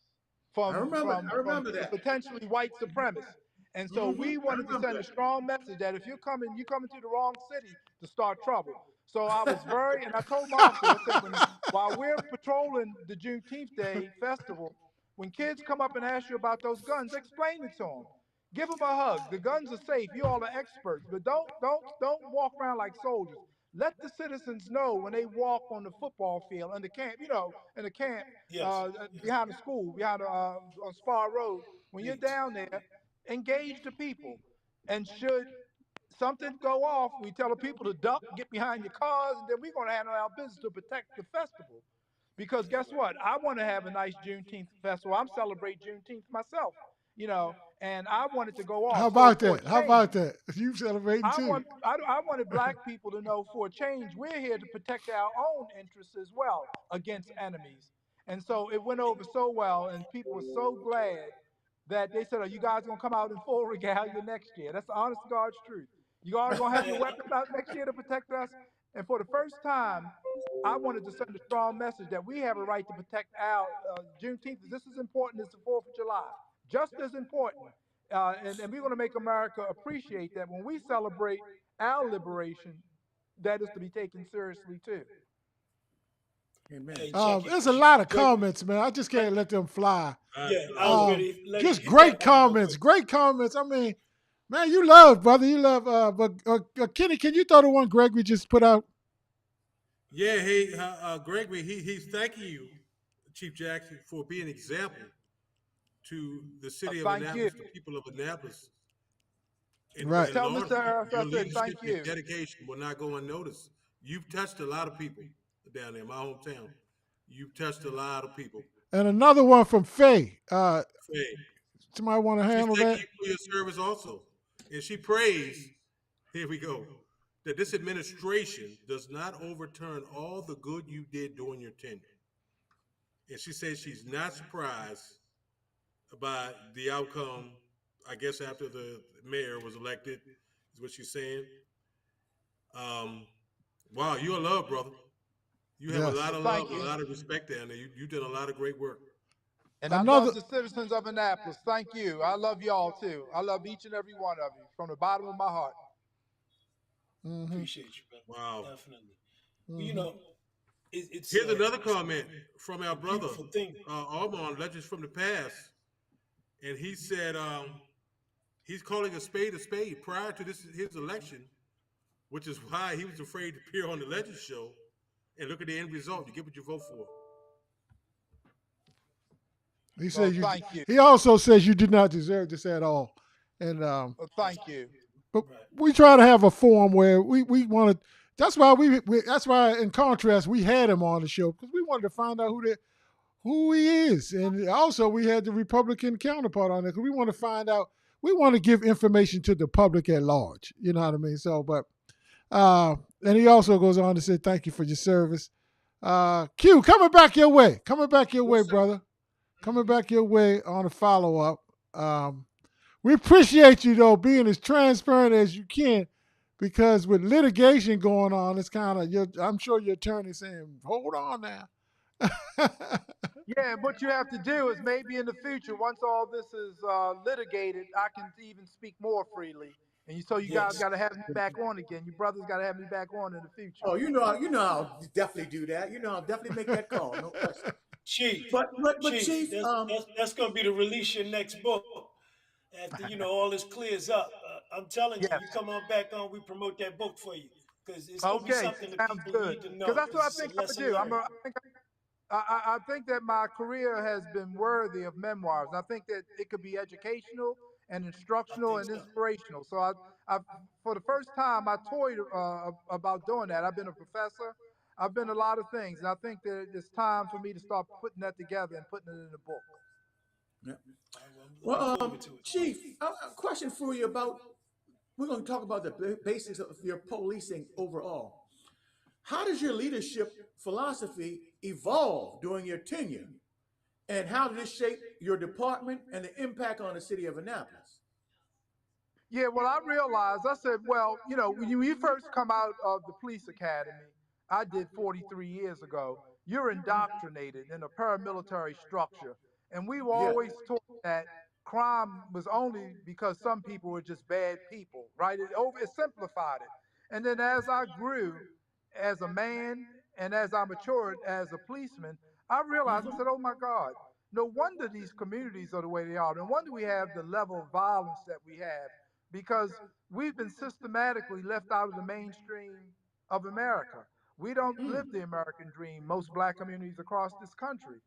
D: I
I: from
D: remember that.
I: potentially white supremacists. And so we
D: I
I: wanted to
D: remember
I: send a
D: that.
I: strong message that if you're coming to the wrong city to start trouble. So I was and I told my officers, I said, while we're patrolling the Juneteenth Day festival, when kids come up and ask you about those guns, explain it to them. Give them a hug. The guns are safe. You all are experts, but don't walk around like soldiers. Let the citizens know when they walk on the football field in the camp, in the camp
C: Yes.
I: behind the school, behind on Spar Road. When you're
C: Indeed.
I: down there, engage the people. And should something go off, we tell the people to duck, get behind your cars, and then we're going to handle our business to protect the festival. Because guess what? I want to have a nice Juneteenth festival. I'm celebrating Juneteenth myself, and I want it to go off.
F: How
I: So
F: about
I: for a
F: that? How
I: change,
F: about that? You celebrating too?
I: I wanted black people to know, for a change, we're here to protect our own interests as well against enemies. And so it went over so well, and people were so glad that they said, "Are you guys gonna come out in full regalia next year?" That's the honest to God's truth. You all gonna have your
C: And
I: weapons out next year to protect us? And for the first time, I wanted to send a strong message that we have a right to protect our Juneteenth. This is important as the 4th of July, just as important. And we're going to make America appreciate that when we celebrate our liberation, that is to be taken seriously too.
D: Amen.
C: hey, check it.
F: There's a lot of
C: Gregory,
F: comments, man. I just can't let them fly.
C: yeah, I was ready.
F: Just
C: Hit
F: great
C: that one real
F: comments.
C: quick.
F: Great comments. I mean, man, you love, brother. You love. But Kenny, can you throw the one Gregory just put out?
E: Yeah. Hey, Gregory, he's thanking you, Chief Jackson, for being an example to the city of
I: Thank you.
E: Annapolis, the people of Annapolis. And,
F: Right.
E: and
I: Tell
E: Lord,
I: Mr. Harris
E: your
I: I said
E: leadership
I: thank
E: and
I: you.
E: dedication will not go unnoticed. You've touched a lot of people down there, my hometown. You've touched a lot of people.
F: And another one from Faye.
E: Faye.
F: Somebody want to handle
E: She's
F: that?
E: thank you for your service also. And she prays, here we go, that this administration does not overturn all the good you did during your tenure. And she says she's not surprised by the outcome, I guess, after the mayor was elected, is what she's saying. Wow, you're a love, brother. You have a lot of love and a lot of respect down there. You did a lot of great work.
I: And I love the citizens of Annapolis. Thank you. I love y'all too. I love each and every one of you from the bottom of my heart.
C: Appreciate you, brother.
E: Wow.
C: Definitely. Well, you know, it's
E: here's another comment from our brother,
C: Armand,
E: Legends from the Past. And he said he's calling a spade prior to his election, which is why he was afraid to appear on the Legends show. And look at the end result. You get what you vote for.
F: He said He also says you did not deserve this at all. And
I: thank you.
F: But we try to have a forum where we want to. That's why in contrast we had him on the show, because we wanted to find out who he is, and also we had the Republican counterpart on there because we want to find out. We want to give information to the public at large. You know what I mean? So, but and he also goes on to say thank you for your service. Q, coming back your way, brother. Coming back your way on a follow up. We appreciate you though being as transparent as you can, because with litigation going on, it's kind of I'm sure your attorney's saying, "Hold on now."
I: Yeah, and what you have to do is maybe in the future, once all this is litigated, I can even speak more freely. And so you guys got to have me back on again. You brothers got to have me back on in the future.
D: Oh, you know, I'll definitely do that. You know, I'll definitely make that call. No question.
C: Chief,
D: but Chief,
C: that's going to be to release your next book after all this clears up. I'm telling you, you come on back on, we promote that book for you, because it's going to be something that people need to know.
I: Because that's what I think I do. I think that my career has been worthy of memoirs. I think that it could be educational and instructional and inspirational. So I for the first time, I toyed about doing that. I've been a professor. I've been a lot of things. And I think that it's time for me to start putting that together and putting it in a book.
D: Yeah. Well, Chief, a question for you about, we're going to talk about the basics of your policing overall. How does your leadership philosophy evolve during your tenure? And how did it shape your department and the impact on the city of Annapolis?
I: Yeah, well, I realized, I said, well, when you first come out of the police academy, I did 43 years ago, you're indoctrinated in a paramilitary structure. And we were always taught that crime was only because some people were just bad people, right? It simplified it. And then as I grew as a man and as I matured as a policeman, I realized, I said, oh my God, no wonder these communities are the way they are. No wonder we have the level of violence that we have, because we've been systematically left out of the mainstream of America. We don't live the American dream, most black communities across this country.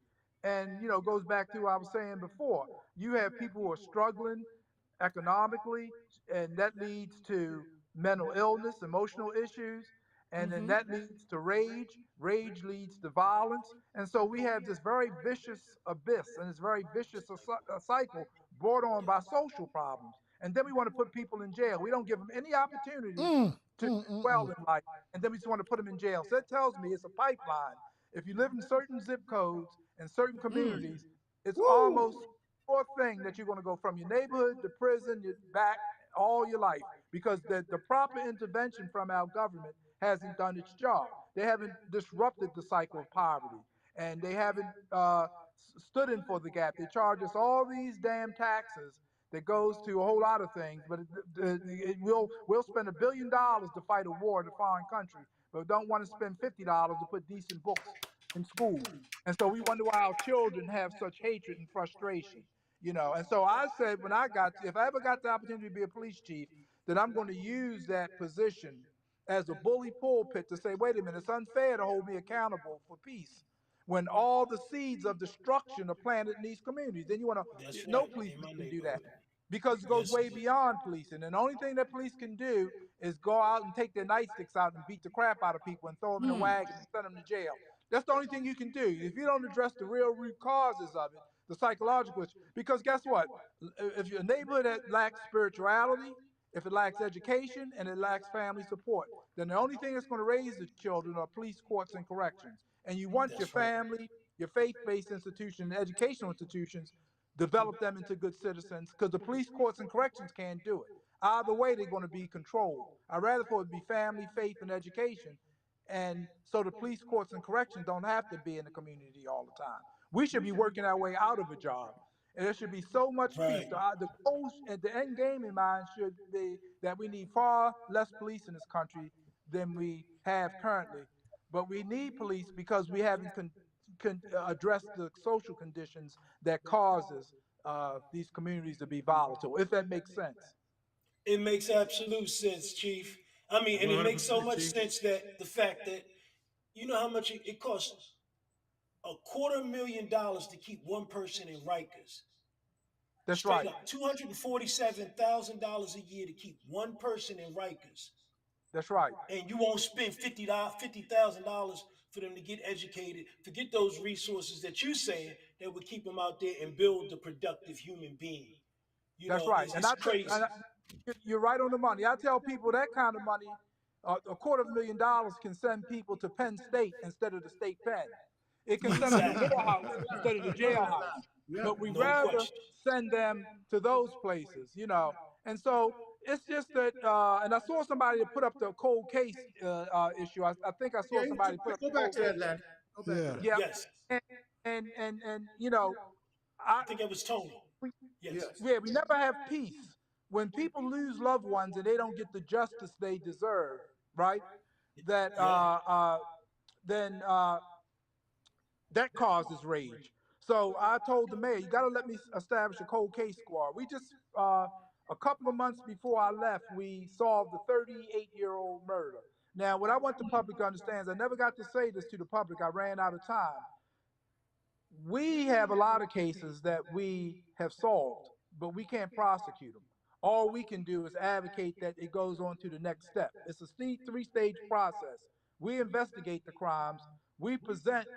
I: And, it goes back to what I was saying before. You have people who are struggling economically, and that leads to mental illness, emotional issues, and then that leads to rage. Rage leads to violence. And so we have this very vicious abyss and this very vicious cycle brought on by social problems. And then we want to put people in jail. We don't give them any opportunity to do well in life. And then we just want to put them in jail. So that tells me it's a pipeline. If you live in certain zip codes and certain communities, it's almost sure thing that you're going to go from your neighborhood to prison, you're back all your life, because the proper intervention from our government hasn't done its job. They haven't disrupted the cycle of poverty, and they haven't stood in for the gap. They charge us all these damn taxes that goes to a whole lot of things, but we'll spend $1 billion to fight a war in a foreign country, but don't want to spend $50 to put decent books in schools. And so we wonder why our children have such hatred and frustration, And so I said, if I ever got the opportunity to be a police chief, then I'm going to use that position as a bully pulpit to say, wait a minute, it's unfair to hold me accountable for peace when all the seeds of destruction are planted in these communities. Then no policeman can do that, because it goes way beyond policing. And the only thing that police can do is go out and take their nightsticks out and beat the crap out of people and throw them in a wagon and send them to jail. That's the only thing you can do. If you don't address the real root causes of it, the psychological issue, because guess what? If your neighborhood that lacks spirituality, if it lacks education, and it lacks family support, then the only thing that's going to raise the children are police, courts, and corrections. And you want your
C: That's right.
I: family, your faith-based institutions, educational institutions, develop them into good citizens, because the police, courts, and corrections can't do it. Either way, they're going to be controlled. I'd rather for it to be family, faith, and education, and so the police, courts, and corrections don't have to be in the community all the time. We should be working our way out of a job. And there should be so much peace.
C: Right.
I: The goal and the end game in mind should be that we need far less police in this country than we have currently. But we need police because we haven't addressed the social conditions that causes these communities to be volatile, if that makes sense.
C: It makes absolute sense, Chief. I mean, and it makes so
E: 100%,
C: much
E: Chief.
C: sense that the fact that you know how much it costs $250,000 to keep one person in Rikers.
I: That's
C: Straight
I: right.
C: up, $247,000 a year to keep one person in Rikers,
I: That's right.
C: and you won't spend $50,000 for them to get educated. Forget those resources that you saying that would keep them out there and build the productive human being. You
I: That's
C: know,
I: right.
C: it's crazy.
I: You're right on the money. I tell people that kind of money, $250,000 can send people to Penn State instead of the state pen. It can send them to
C: Exactly.
I: Morehouse instead of the jailhouse.
D: Yeah.
I: But we
C: No
I: rather
C: question.
I: send them to those places, And so it's just that, and I saw somebody put up the cold case issue. I think I saw
D: Yeah,
I: somebody put up
D: go
I: the
D: back
I: cold
D: to that,
I: case.
D: Lanny. Go back to that.
I: Yeah,
C: Yes.
I: and
C: I think it was Tony. Yes.
D: Yes.
I: yeah, we never have peace when people lose loved ones and they don't get the justice they deserve, right? That
C: Yeah.
I: then that causes rage. So I told the mayor, you got to let me establish a cold case squad. We just a couple of months before I left, we solved the 38-year-old murder. Now, what I want the public to understand is I never got to say this to the public. I ran out of time. We have a lot of cases that we have solved, but we can't prosecute them. All we can do is advocate that it goes on to the next step. It's a three-stage process. We investigate the crimes. We present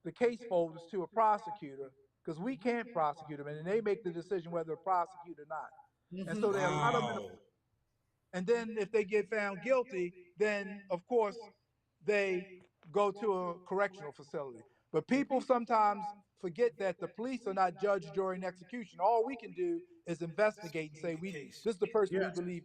I: the case folders to a prosecutor because we can't prosecute them, and they make the decision whether to prosecute or not. And so there are a lot of them.
E: Wow.
I: And then if they get found guilty, then of course they go to a correctional facility. But people sometimes forget that the police are not judge, jury, and execution. All we can do is investigate and say,
C: The case.
I: this is the person we
D: Yes.
I: believe.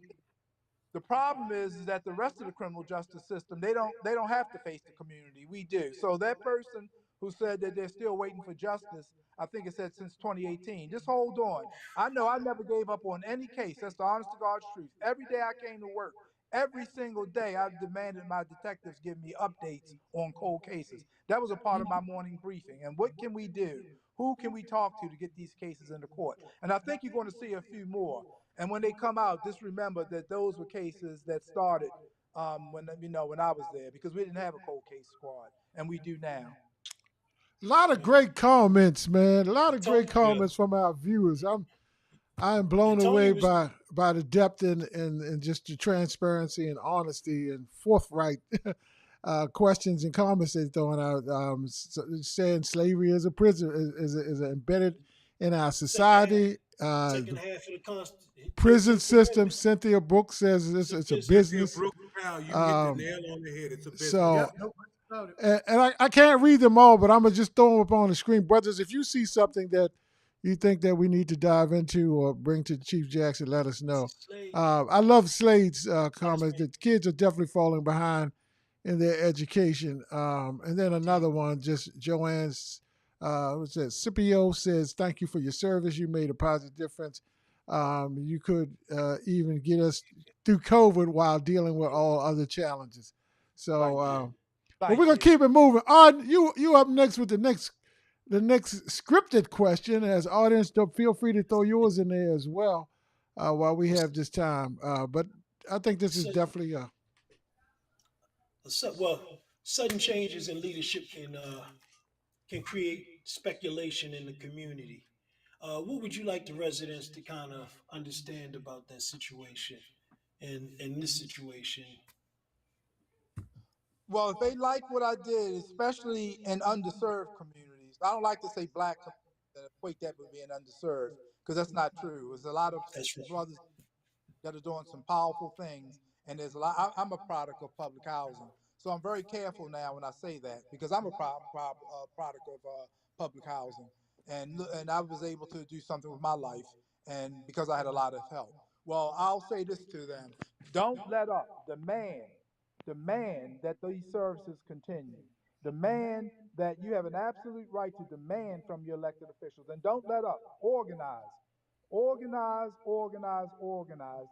I: The problem is that the rest of the criminal justice system, they don't have to face the community. We do. So that person who said that they're still waiting for justice, I think it said since 2018. Just hold on. I know I never gave up on any case. That's the honest to God's truth. Every day I came to work, every single day I demanded my detectives give me updates on cold cases. That was a part of my morning briefing. And what can we do? Who can we talk to get these cases into court? And I think you're going to see a few more. And when they come out, just remember that those were cases that started when I was there, because we didn't have a cold case squad, and we do now.
F: A lot of great comments, man. A lot of great
C: Tony,
F: comments from our viewers. I'm blown
C: Tony
F: away
C: was-
F: by the depth and just the transparency and honesty and forthright questions and comments they're throwing out. Saying slavery is a prison is embedded in our society.
C: Second half of the
F: Prison system. Cynthia Brooks says it's a business.
E: Brooke, pal, you hit the nail on the head. It's a business.
F: So,
D: Yeah, no question about it.
F: and I can't read them all, but I'm gonna just throw them up on the screen, brothers. If you see something that you think that we need to dive into or bring to Chief Jackson, let us know. I love Slade's comments. The kids are definitely falling behind in their education. And then another one, just Joanne's, what's that? Scipio says, thank you for your service. You made a positive difference. You could even get us through COVID while dealing with all other challenges. So, but we're gonna keep it moving. You up next with the next scripted question. As audience, feel free to throw yours in there as well while we have this time. But I think this is definitely
C: sudden changes in leadership can create speculation in the community. What would you like the residents to kind of understand about that situation and in this situation?
I: Well, if they like what I did, especially in underserved communities, I don't like to say black communities and equate that with being underserved because that's not true. There's a lot of
C: That's right.
I: brothers that are doing some powerful things, and there's a lot. I'm a product of public housing, so I'm very careful now when I say that because I'm a product of public housing, and I was able to do something with my life, and because I had a lot of help. Well, I'll say this to them: don't let up. Demand that these services continue. Demand that you have an absolute right to demand from your elected officials, and don't let up. Organize.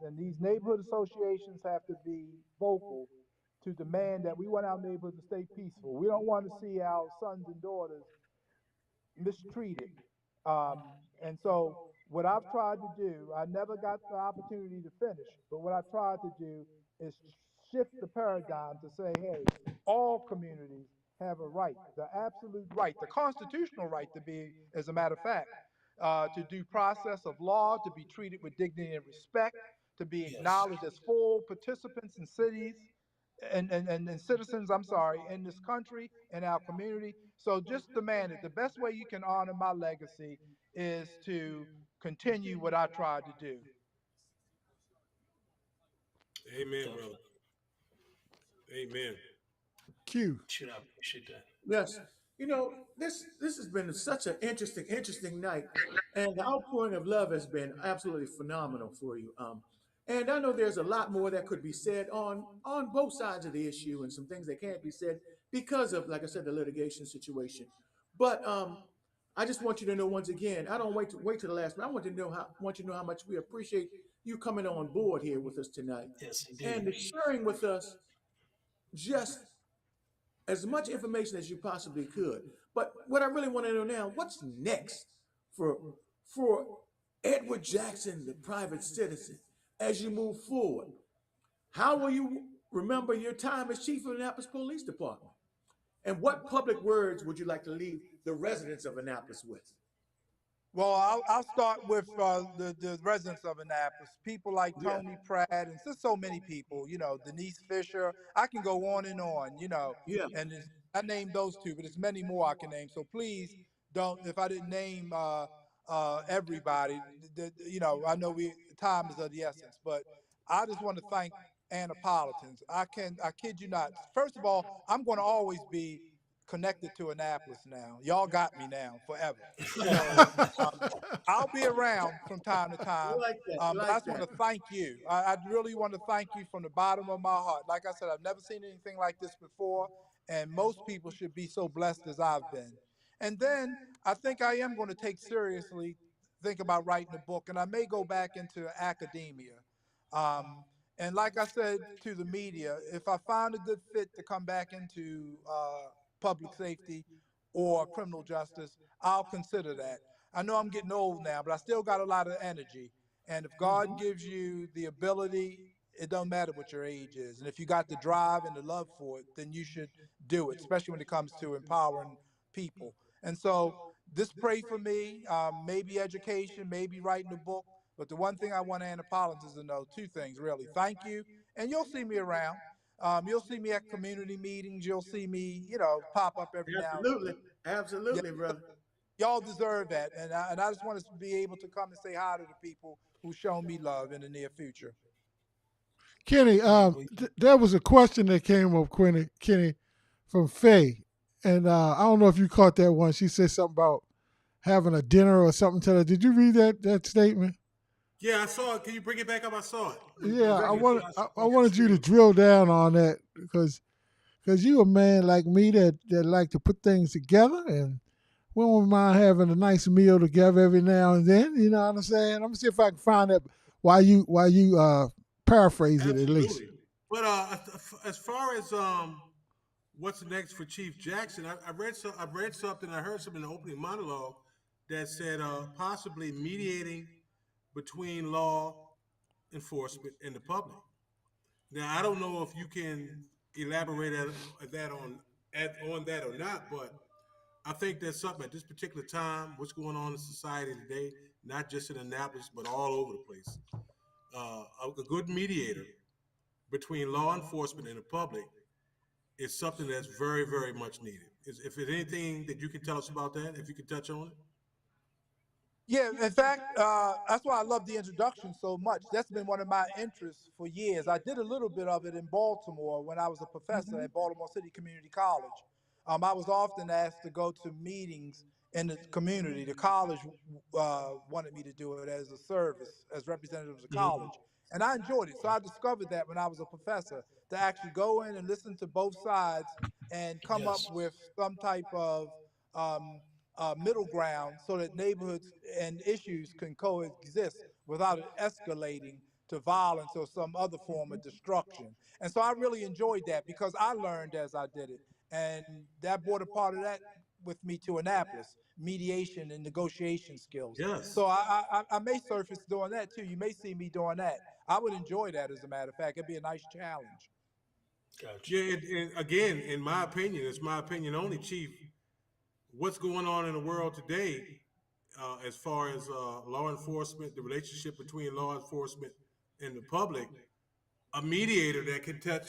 I: And these neighborhood associations have to be vocal to demand that we want our neighborhoods to stay peaceful. We don't want to see our sons and daughters mistreated. Um, and so what I've tried to do, I never got the opportunity to finish, but what I tried to do is shift the paradigm to say, hey, all communities have a right, the absolute right, the constitutional right to be, as a matter of fact, to due process of law, to be treated with dignity and respect, to be
C: Yes.
I: acknowledged as full participants in cities and citizens, I'm sorry, in this country and our community. So just demand it. The best way you can honor my legacy is to continue what I tried to do.
E: Amen, brother. Amen.
F: Q.
C: Should I appreciate that?
D: Yes. This has been such an interesting night, and the outpouring of love has been absolutely phenomenal for you. And I know there's a lot more that could be said on both sides of the issue, and some things that can't be said because of, like I said, the litigation situation. But I just want you to know once again, I don't wait to the last minute. I want you to know how much we appreciate you coming on board here with us tonight
C: Yes, indeed.
D: and sharing with us just as much information as you possibly could. But what I really want to know now, what's next for for Edward Jackson, the private citizen, as you move forward? How will you remember your time as chief of the Annapolis Police Department? And what public words would you like to leave the residents of Annapolis with?
I: Well, I'll start with the residents of Annapolis, people like
D: Yeah.
I: Tony Pratt, and just so many people, Denise Fisher. I can go on and on,
D: Yeah.
I: and I named those two, but there's many more I can name. So please don't, if I didn't name everybody, I know time is of the essence, but I just want to thank Annapolitans. I kid you not. First of all, I'm going to always be connected to Annapolis now. Y'all got me now forever. So I'll be around from time to
D: We
I: time,
D: like that. We
I: but I
D: like
I: just want
D: that.
I: to thank you. I really want to thank you from the bottom of my heart. Like I said, I've never seen anything like this before, and most people should be so blessed as I've been. And then I think I am going to think about writing a book, and I may go back into academia. Um, and like I said to the media, if I find a good fit to come back into public safety or criminal justice, I'll consider that. I know I'm getting old now, but I still got a lot of energy. And if God gives you the ability, it don't matter what your age is. And if you got the drive and the love for it, then you should do it, especially when it comes to empowering people. And so just pray for me, maybe education, maybe writing a book. But the one thing I want Annapolitans to know, two things really. Thank you, and you'll see me around. You'll see me at community meetings. You'll see me, pop up every now and
D: Absolutely.
I: yeah,
D: Absolutely, brother.
I: y'all deserve that. And I just want to be able to come and say hi to the people who show me love in the near future.
F: Kenny, there was a question that came up, Kenny, from Faye. And I don't know if you caught that one. She said something about having a dinner or something to her. Did you read that statement?
E: Yeah, I saw it. Can you bring it back up? I saw it.
F: Yeah, I wanted you to drill down on that because you a man like me that like to put things together, and we don't mind having a nice meal together every now and then. You know what I'm saying? I'm gonna see if I can find that while you paraphrase it at least.
E: Absolutely. But as far as what's next for Chief Jackson, I've read something. I heard something in the opening monologue that said possibly mediating between law enforcement and the public. Now, I don't know if you can elaborate on that or not, but I think that's something at this particular time, what's going on in society today, not just in Annapolis, but all over the place. A good mediator between law enforcement and the public is something that's very, very much needed. If there's anything that you can tell us about that, if you could touch on it.
I: Yeah, in fact, that's why I love the introduction so much. That's been one of my interests for years. I did a little bit of it in Baltimore when I was a professor at Baltimore City Community College. I was often asked to go to meetings in the community. The college wanted me to do it as a service, as representative of the college. And I enjoyed it. So I discovered that when I was a professor, to actually go in and listen to both sides and come up
C: Yes.
I: with some type of um, middle ground so that neighborhoods and issues can coexist without it escalating to violence or some other form of destruction. And so I really enjoyed that because I learned as I did it. And that brought a part of that with me to Annapolis, mediation and negotiation skills.
E: Yes.
I: So I may surface doing that too. You may see me doing that. I would enjoy that, as a matter of fact. It'd be a nice challenge.
C: Gotcha.
E: Yeah, and again, in my opinion, it's my opinion only, Chief. What's going on in the world today, as far as law enforcement, the relationship between law enforcement and the public, a mediator that can touch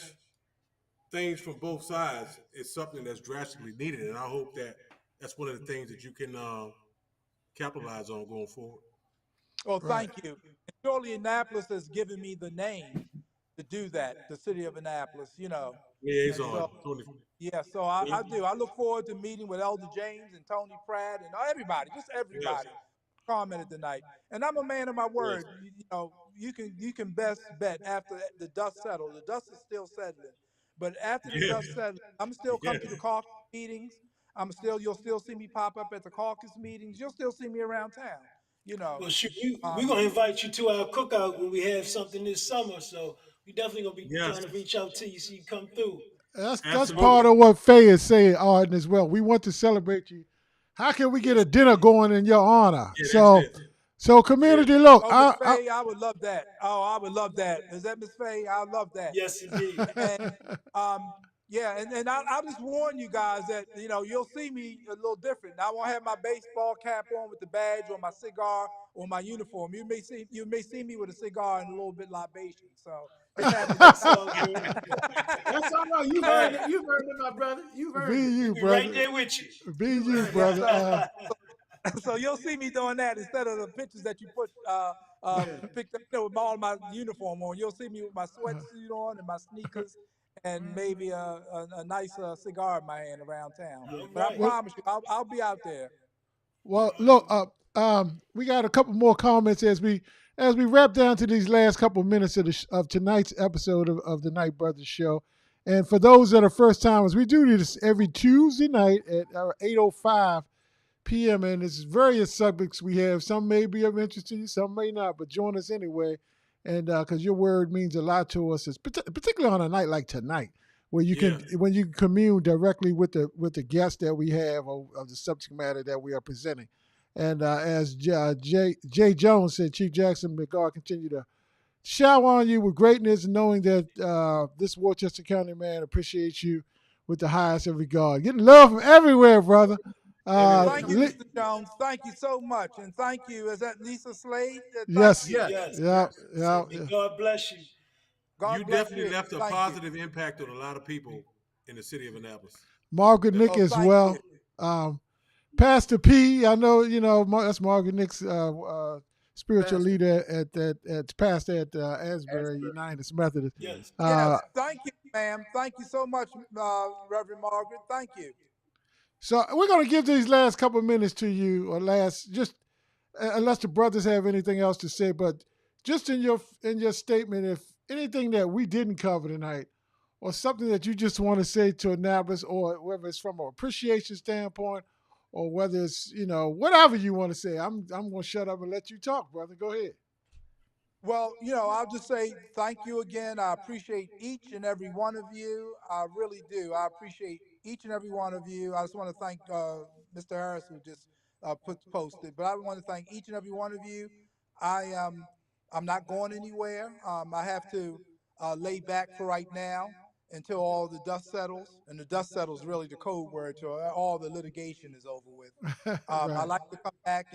E: things from both sides is something that's drastically needed, and I hope that that's one of the things that you can capitalize on going forward.
I: Well,
F: Right.
I: thank you. And surely Annapolis has given me the name to do that, the city of Annapolis, you know. And
E: Liaison,
I: so,
E: Tony.
I: yeah, so I do. I look forward to meeting with Elder James and Tony Pratt and everybody, just
E: Yes,
I: everybody commented tonight. And I'm a man of my
E: yes,
I: word. You know, you can best bet after the dust settles. The dust is still settling, but after the
E: yeah,
I: dust settles, I'm still come to
E: yes,
I: the caucus meetings. You'll still see me pop up at the caucus meetings. You'll still see me around town. You know,
C: Well, shoot, we're
I: um,
C: gonna invite you to our cookout when we have something this summer. So we definitely gonna be
E: yes,
C: trying to reach out to you so you come through.
F: That's part
E: absolutely.
F: of what Faye is saying, Arden, as well. We want to celebrate you. How can we get a
C: Yes,
F: dinner
C: indeed.
F: going in your honor?
E: Yeah, that's
F: So,
E: it. Yeah,
F: community, look,
I: oh, Miss Faye, I would love that. Oh, I would love that. Is that Miss Faye? I love that.
C: Yes, indeed.
I: And yeah, and I'll just warn you guys that you'll see me a little different. I won't have my baseball cap on with the badge or my cigar or my uniform. You may see me with a cigar and a little bit libation. So just have me look
C: That's
I: out.
C: all good.
D: That's all right. You've
C: All
D: earned
C: right,
D: it. You've earned it, my brother. You've
F: be
D: earned it.
F: you,
C: we'll be right
F: brother.
C: there with you.
F: Be
D: You've
F: you,
D: earned it.
I: Yes,
F: brother.
I: sir. So you'll see me doing that instead of the pictures that you put
D: Yeah.
I: picked up with all my uniform on. You'll see me with my sweatsuit on and my sneakers and maybe a nice cigar in my hand around town.
C: All
I: But I
C: right.
F: well,
I: promise you, I'll be out there.
F: look, we got a couple more comments as we wrap down to these last couple of minutes of tonight's episode of the Night Brothers Show. And for those that are first timers, we do this every Tuesday night at 8:05 p.m. And there's various subjects we have. Some may be of interest to you, some may not, but join us anyway. And because your word means a lot to us, particularly on a night like tonight, where you
E: yeah,
F: can when you commune directly with the guests that we have of the subject matter that we are presenting. And as Jay Jones said, Chief Jackson, may God continue to shower on you with greatness, knowing that this Worcester County man appreciates you with the highest of regard. Getting love from everywhere, brother.
E: everywhere.
I: Thank you, Mr. Jones. Thank you so much, and thank you. Is that Lisa Slade? Thank
F: Yes,
I: you.
D: Yes.
C: Yes.
F: yeah,
D: Yes.
F: yeah.
C: So may God bless you.
E: You
I: God bless
E: definitely
I: you.
E: left a
I: Thank you.
E: positive impact on a lot of people in the city of Annapolis.
F: Margaret Nick
I: Oh,
F: as
I: thank
F: well.
I: you.
F: Pastor P, I know that's Margaret Nick's spiritual
D: Pastor.
F: leader at pastor at Asbury United Methodist.
C: Yes.
F: Uh,
I: Yes, thank you, ma'am. Thank you so much, Reverend Margaret. Thank you.
F: so we're gonna give these last couple of minutes to you, or last just unless the brothers have anything else to say, but just in your statement, if anything that we didn't cover tonight, or something that you just want to say to Annapolis, or whether it's from an appreciation standpoint, or whether it's whatever you want to say, I'm gonna shut up and let you talk, brother. Go ahead.
I: Well, I'll just say thank you again. I appreciate each and every one of you. I really do. I appreciate each and every one of you. I just want to thank Mr. Harris who just posted, but I want to thank each and every one of you. I I'm not going anywhere. I have to lay back for right now until all the dust settles, and the dust settles is really the code word to all the litigation is over with. I
F: Right.
I: like to come back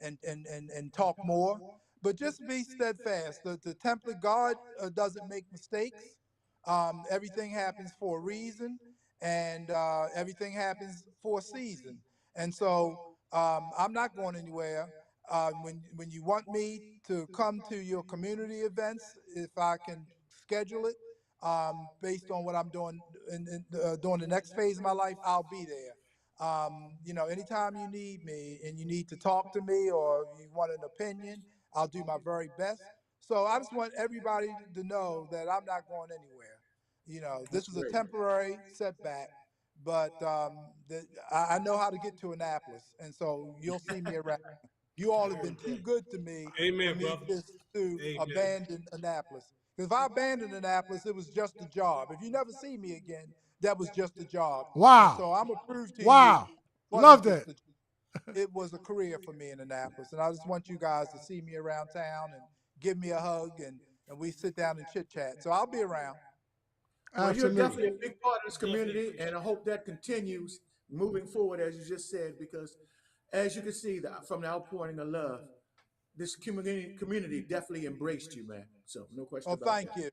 I: and talk more, but just be steadfast. The template God doesn't make mistakes. Everything happens for a reason, and everything happens for a season. And so I'm not going anywhere. When you want me to come to your community events, if I can schedule it based on what I'm doing during the next phase of my life, I'll be there. Anytime you need me and you need to talk to me or you want an opinion, I'll do my very best. So I just want everybody to know that I'm not going anywhere. This was a temporary setback, but I know how to get to Annapolis, and so you'll see me around. You all have been too good to me for
E: Amen,
I: me
E: brother.
I: just to
E: Amen.
I: abandon Annapolis. Because if I abandoned Annapolis, it was just a job. If you never see me again, that was just a job. And
F: Wow.
I: so I'm gonna prove to you,
F: Wow.
I: it
F: Love
I: wasn't
F: that.
I: just a it was a career for me in Annapolis. And I just want you guys to see me around town and give me a hug and we sit down and chit chat. So I'll be around.
D: Well, you're
F: Absolutely.
D: definitely a big part of this community, and I hope that continues moving forward, as you just said, because as you can see that from the outpouring of love, this community definitely embraced you, man. So no question
I: Oh,
D: about
I: thank
D: that.
I: you.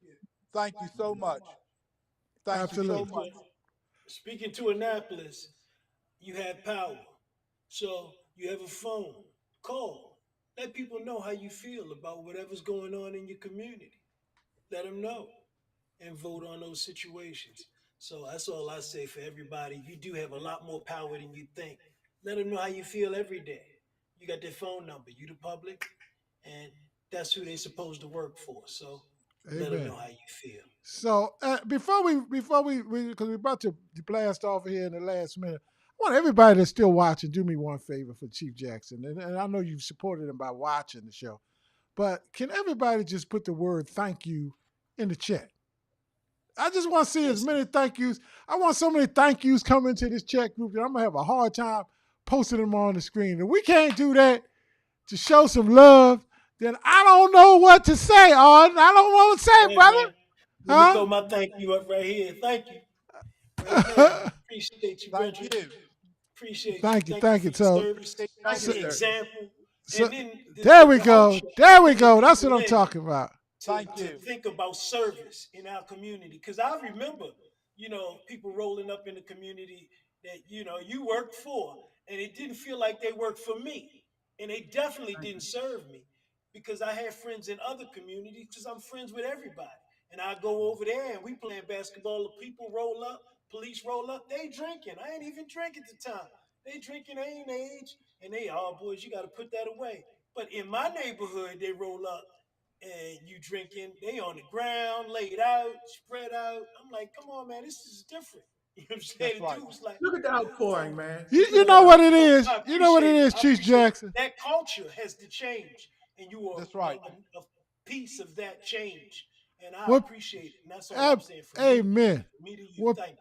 I: Thank you so much. Thank you so
F: Absolutely.
I: much.
C: Speaking to Annapolis, you have power. So you have a phone. Call. Let people know how you feel about whatever's going on in your community. Let them know and vote on those situations. So that's all I say for everybody. You do have a lot more power than you think. Let them know how you feel every day. You got their phone number. You the public, and that's who they're supposed to work for. So let them
F: Amen.
C: know how you feel.
F: So before we because we're about to blast off here in the last minute, I want everybody that's still watching do me one favor for Chief Jackson, and I know you've supported him by watching the show, but can everybody just put the word "thank you" in the chat? I just want to see as many thank yous. I want so many thank yous coming to this chat group that I'm gonna have a hard time posting them on the screen. If we can't do that to show some love, then I don't know what to say, Arden. I don't know what to say,
C: Hey
F: brother.
C: man, let me throw my thank you up right here. Thank you. Right there.
F: Huh?
C: Appreciate you,
I: Thank
C: brethren.
I: you.
C: Appreciate you.
F: Thank you,
C: Thank you
F: thank
C: for
F: you.
C: your
F: So,
C: service.
D: Thank you,
C: That's
F: so,
C: an
D: sir.
C: example.
F: so
C: And then
F: there we
C: the
F: go.
C: culture,
F: There we
C: bringing
F: go. That's what
C: people
F: I'm
C: in
F: talking about.
C: to,
I: Thank
C: to
I: you.
C: think about service in our community. Because I remember, people rolling up in the community that, you worked for, and it didn't feel like they worked for me. And they definitely didn't serve me because I had friends in other communities because I'm friends with everybody. And I go over there and we playing basketball. The people roll up, police roll up, they drinking. I ain't even drink at the time. They drinking, they ain't age. And they, oh boys, you got to put that away. But in my neighborhood, they roll up and you drinking, they on the ground, laid out, spread out. I'm like, come on, man, this is different. You know what I'm saying?
I: That's
C: The
I: right.
C: dude's like,
D: Look at the outpouring, man.
F: You
D: Look at
F: know
D: that
F: what it
D: outpouring.
F: is.
C: I
F: You know what it
C: appreciate it.
F: is,
C: I
F: Chief
C: appreciate it.
F: Jackson.
C: That culture has to change, and you are
I: That's right.
C: a piece of that change. And I
F: What?
C: appreciate it. And that's all I'm saying for me.
F: Amen.
C: For me to you,
F: When,
C: thank you.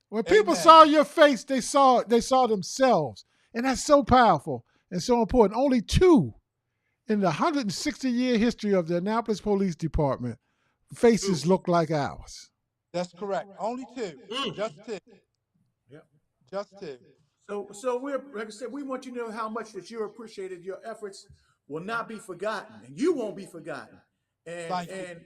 F: when people
I: Amen.
F: saw your face, they saw themselves, and that's so powerful and so important. Only two in the 160-year history of the Annapolis Police Department faces look like ours.
I: That's correct. Only two. Just two.
D: Yep.
I: Just two.
D: So we're, like I said, we want you to know how much that you're appreciated. Your efforts will not be forgotten, and you won't be forgotten. And
I: Thank you.
D: and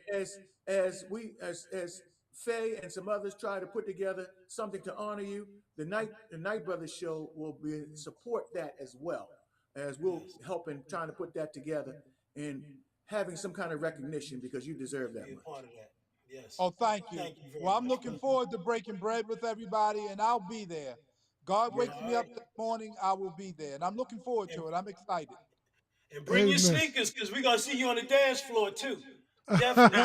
D: as Faye and some others try to put together something to honor you, the Night Brothers show will be support that as well, as we'll
C: Yes.
D: help in trying to put that together and having some kind of recognition because you deserve that
C: Be a
D: much.
C: part of that. Yes.
I: Oh, thank you.
C: Thank you very
I: Well, I'm
C: much,
I: looking
C: brother.
I: forward to breaking bread with everybody, and I'll be there. God
C: All
I: wakes me up
C: right.
I: this morning, I will be there. And I'm looking forward
C: And,
I: to it. I'm excited.
C: and bring your
F: Amen.
C: sneakers because we're going to see you on the dance floor, too. Definitely.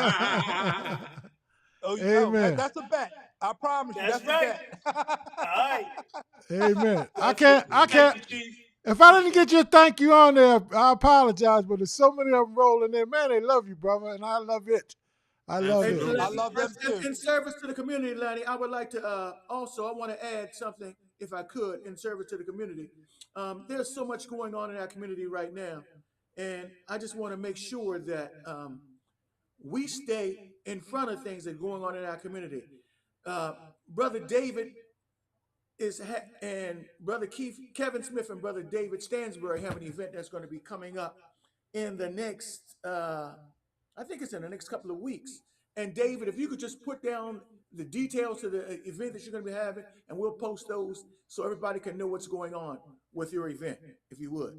F: Amen.
I: That's a bet. I promise you,
C: That's
I: that's a
C: right.
I: bet.
C: All right.
F: Amen. I can't.
C: Definitely.
F: I
C: Thank
F: can't.
C: you, Chief.
F: If I didn't
C: Appreciate
F: get
C: it.
F: your thank you on there, I apologize. But there's so many of them rolling in. Man, they love you, brother, and I love it. I love
D: And,
F: it.
D: and
I: I
D: Lanny,
I: love them too.
D: in service to the community, Lanny, I would like to also I want to add something, if I could, in service to the community. There's so much going on in our community right now, and I just want to make sure that we stay in front of things that are going on in our community. Uh, Brother David and Brother Kevin Smith and Brother David Stansbury have an event that's going to be coming up in the next, I think it's in the next couple of weeks. And David, if you could just put down the details to the event that you're going to be having, and we'll post those so everybody can know what's going on with your event, if you would.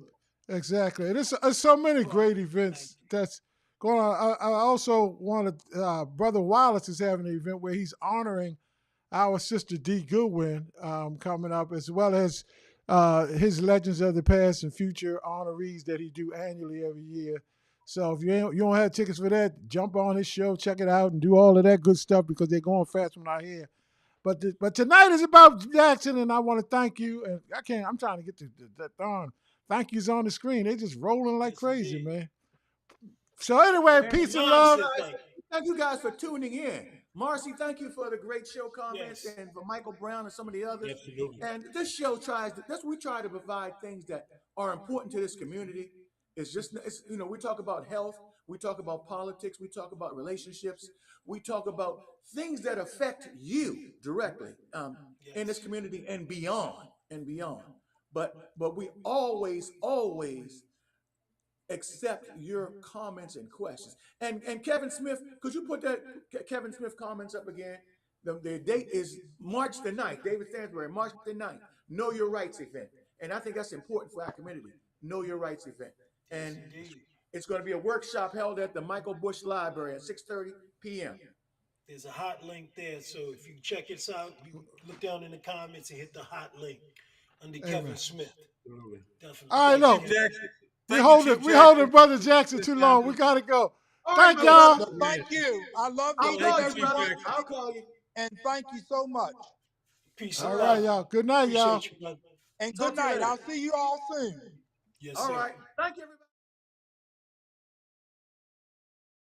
F: Exactly. And there's so many great events that's going on. I also wanted, Brother Wallace is having an event where he's honoring our sister Dee Goodwin coming up, as well as his Legends of the Past and Future honorees that he do annually every year. So if you don't have tickets for that, jump on his show, check it out, and do all of that good stuff because they're going fast from out here. But tonight is about Jackson, and I want to thank you. And I'm trying to get the darn thank yous on the screen. They're just rolling like crazy, man. So anyway, peace and love.
D: Thank you guys for tuning in. Marcy, thank you for the great show comments, and for Michael Brown and some of the others.
E: Absolutely.
D: And this show we try to provide things that are important to this community. We talk about health, we talk about politics, we talk about relationships, we talk about things that affect you directly in this community and beyond. But we always accept your comments and questions. And Kevin Smith, could you put that Kevin Smith comments up again? The date is March the 9th. David Stansbury, March the 9th. Know Your Rights event. And I think that's important for our community. Know Your Rights event. And it's going to be a workshop held at the Michael Bush Library at 6:30 p.m.
C: There's a hot link there. So if you check it out, you look down in the comments and hit the hot link under Kevin Smith. Definitely.
F: All right, look. We holding Brother Jackson too long. We got to go. Thank y'all.
I: Thank you. I love
D: I'll
I: you.
D: call you, brother. I'll call you.
I: And thank you so much.
C: Peace.
F: All right, y'all. Good night, y'all.
I: And good night. I'll see you all soon.
C: Yes,
D: all
C: sir.
D: right. Thank you, everybody.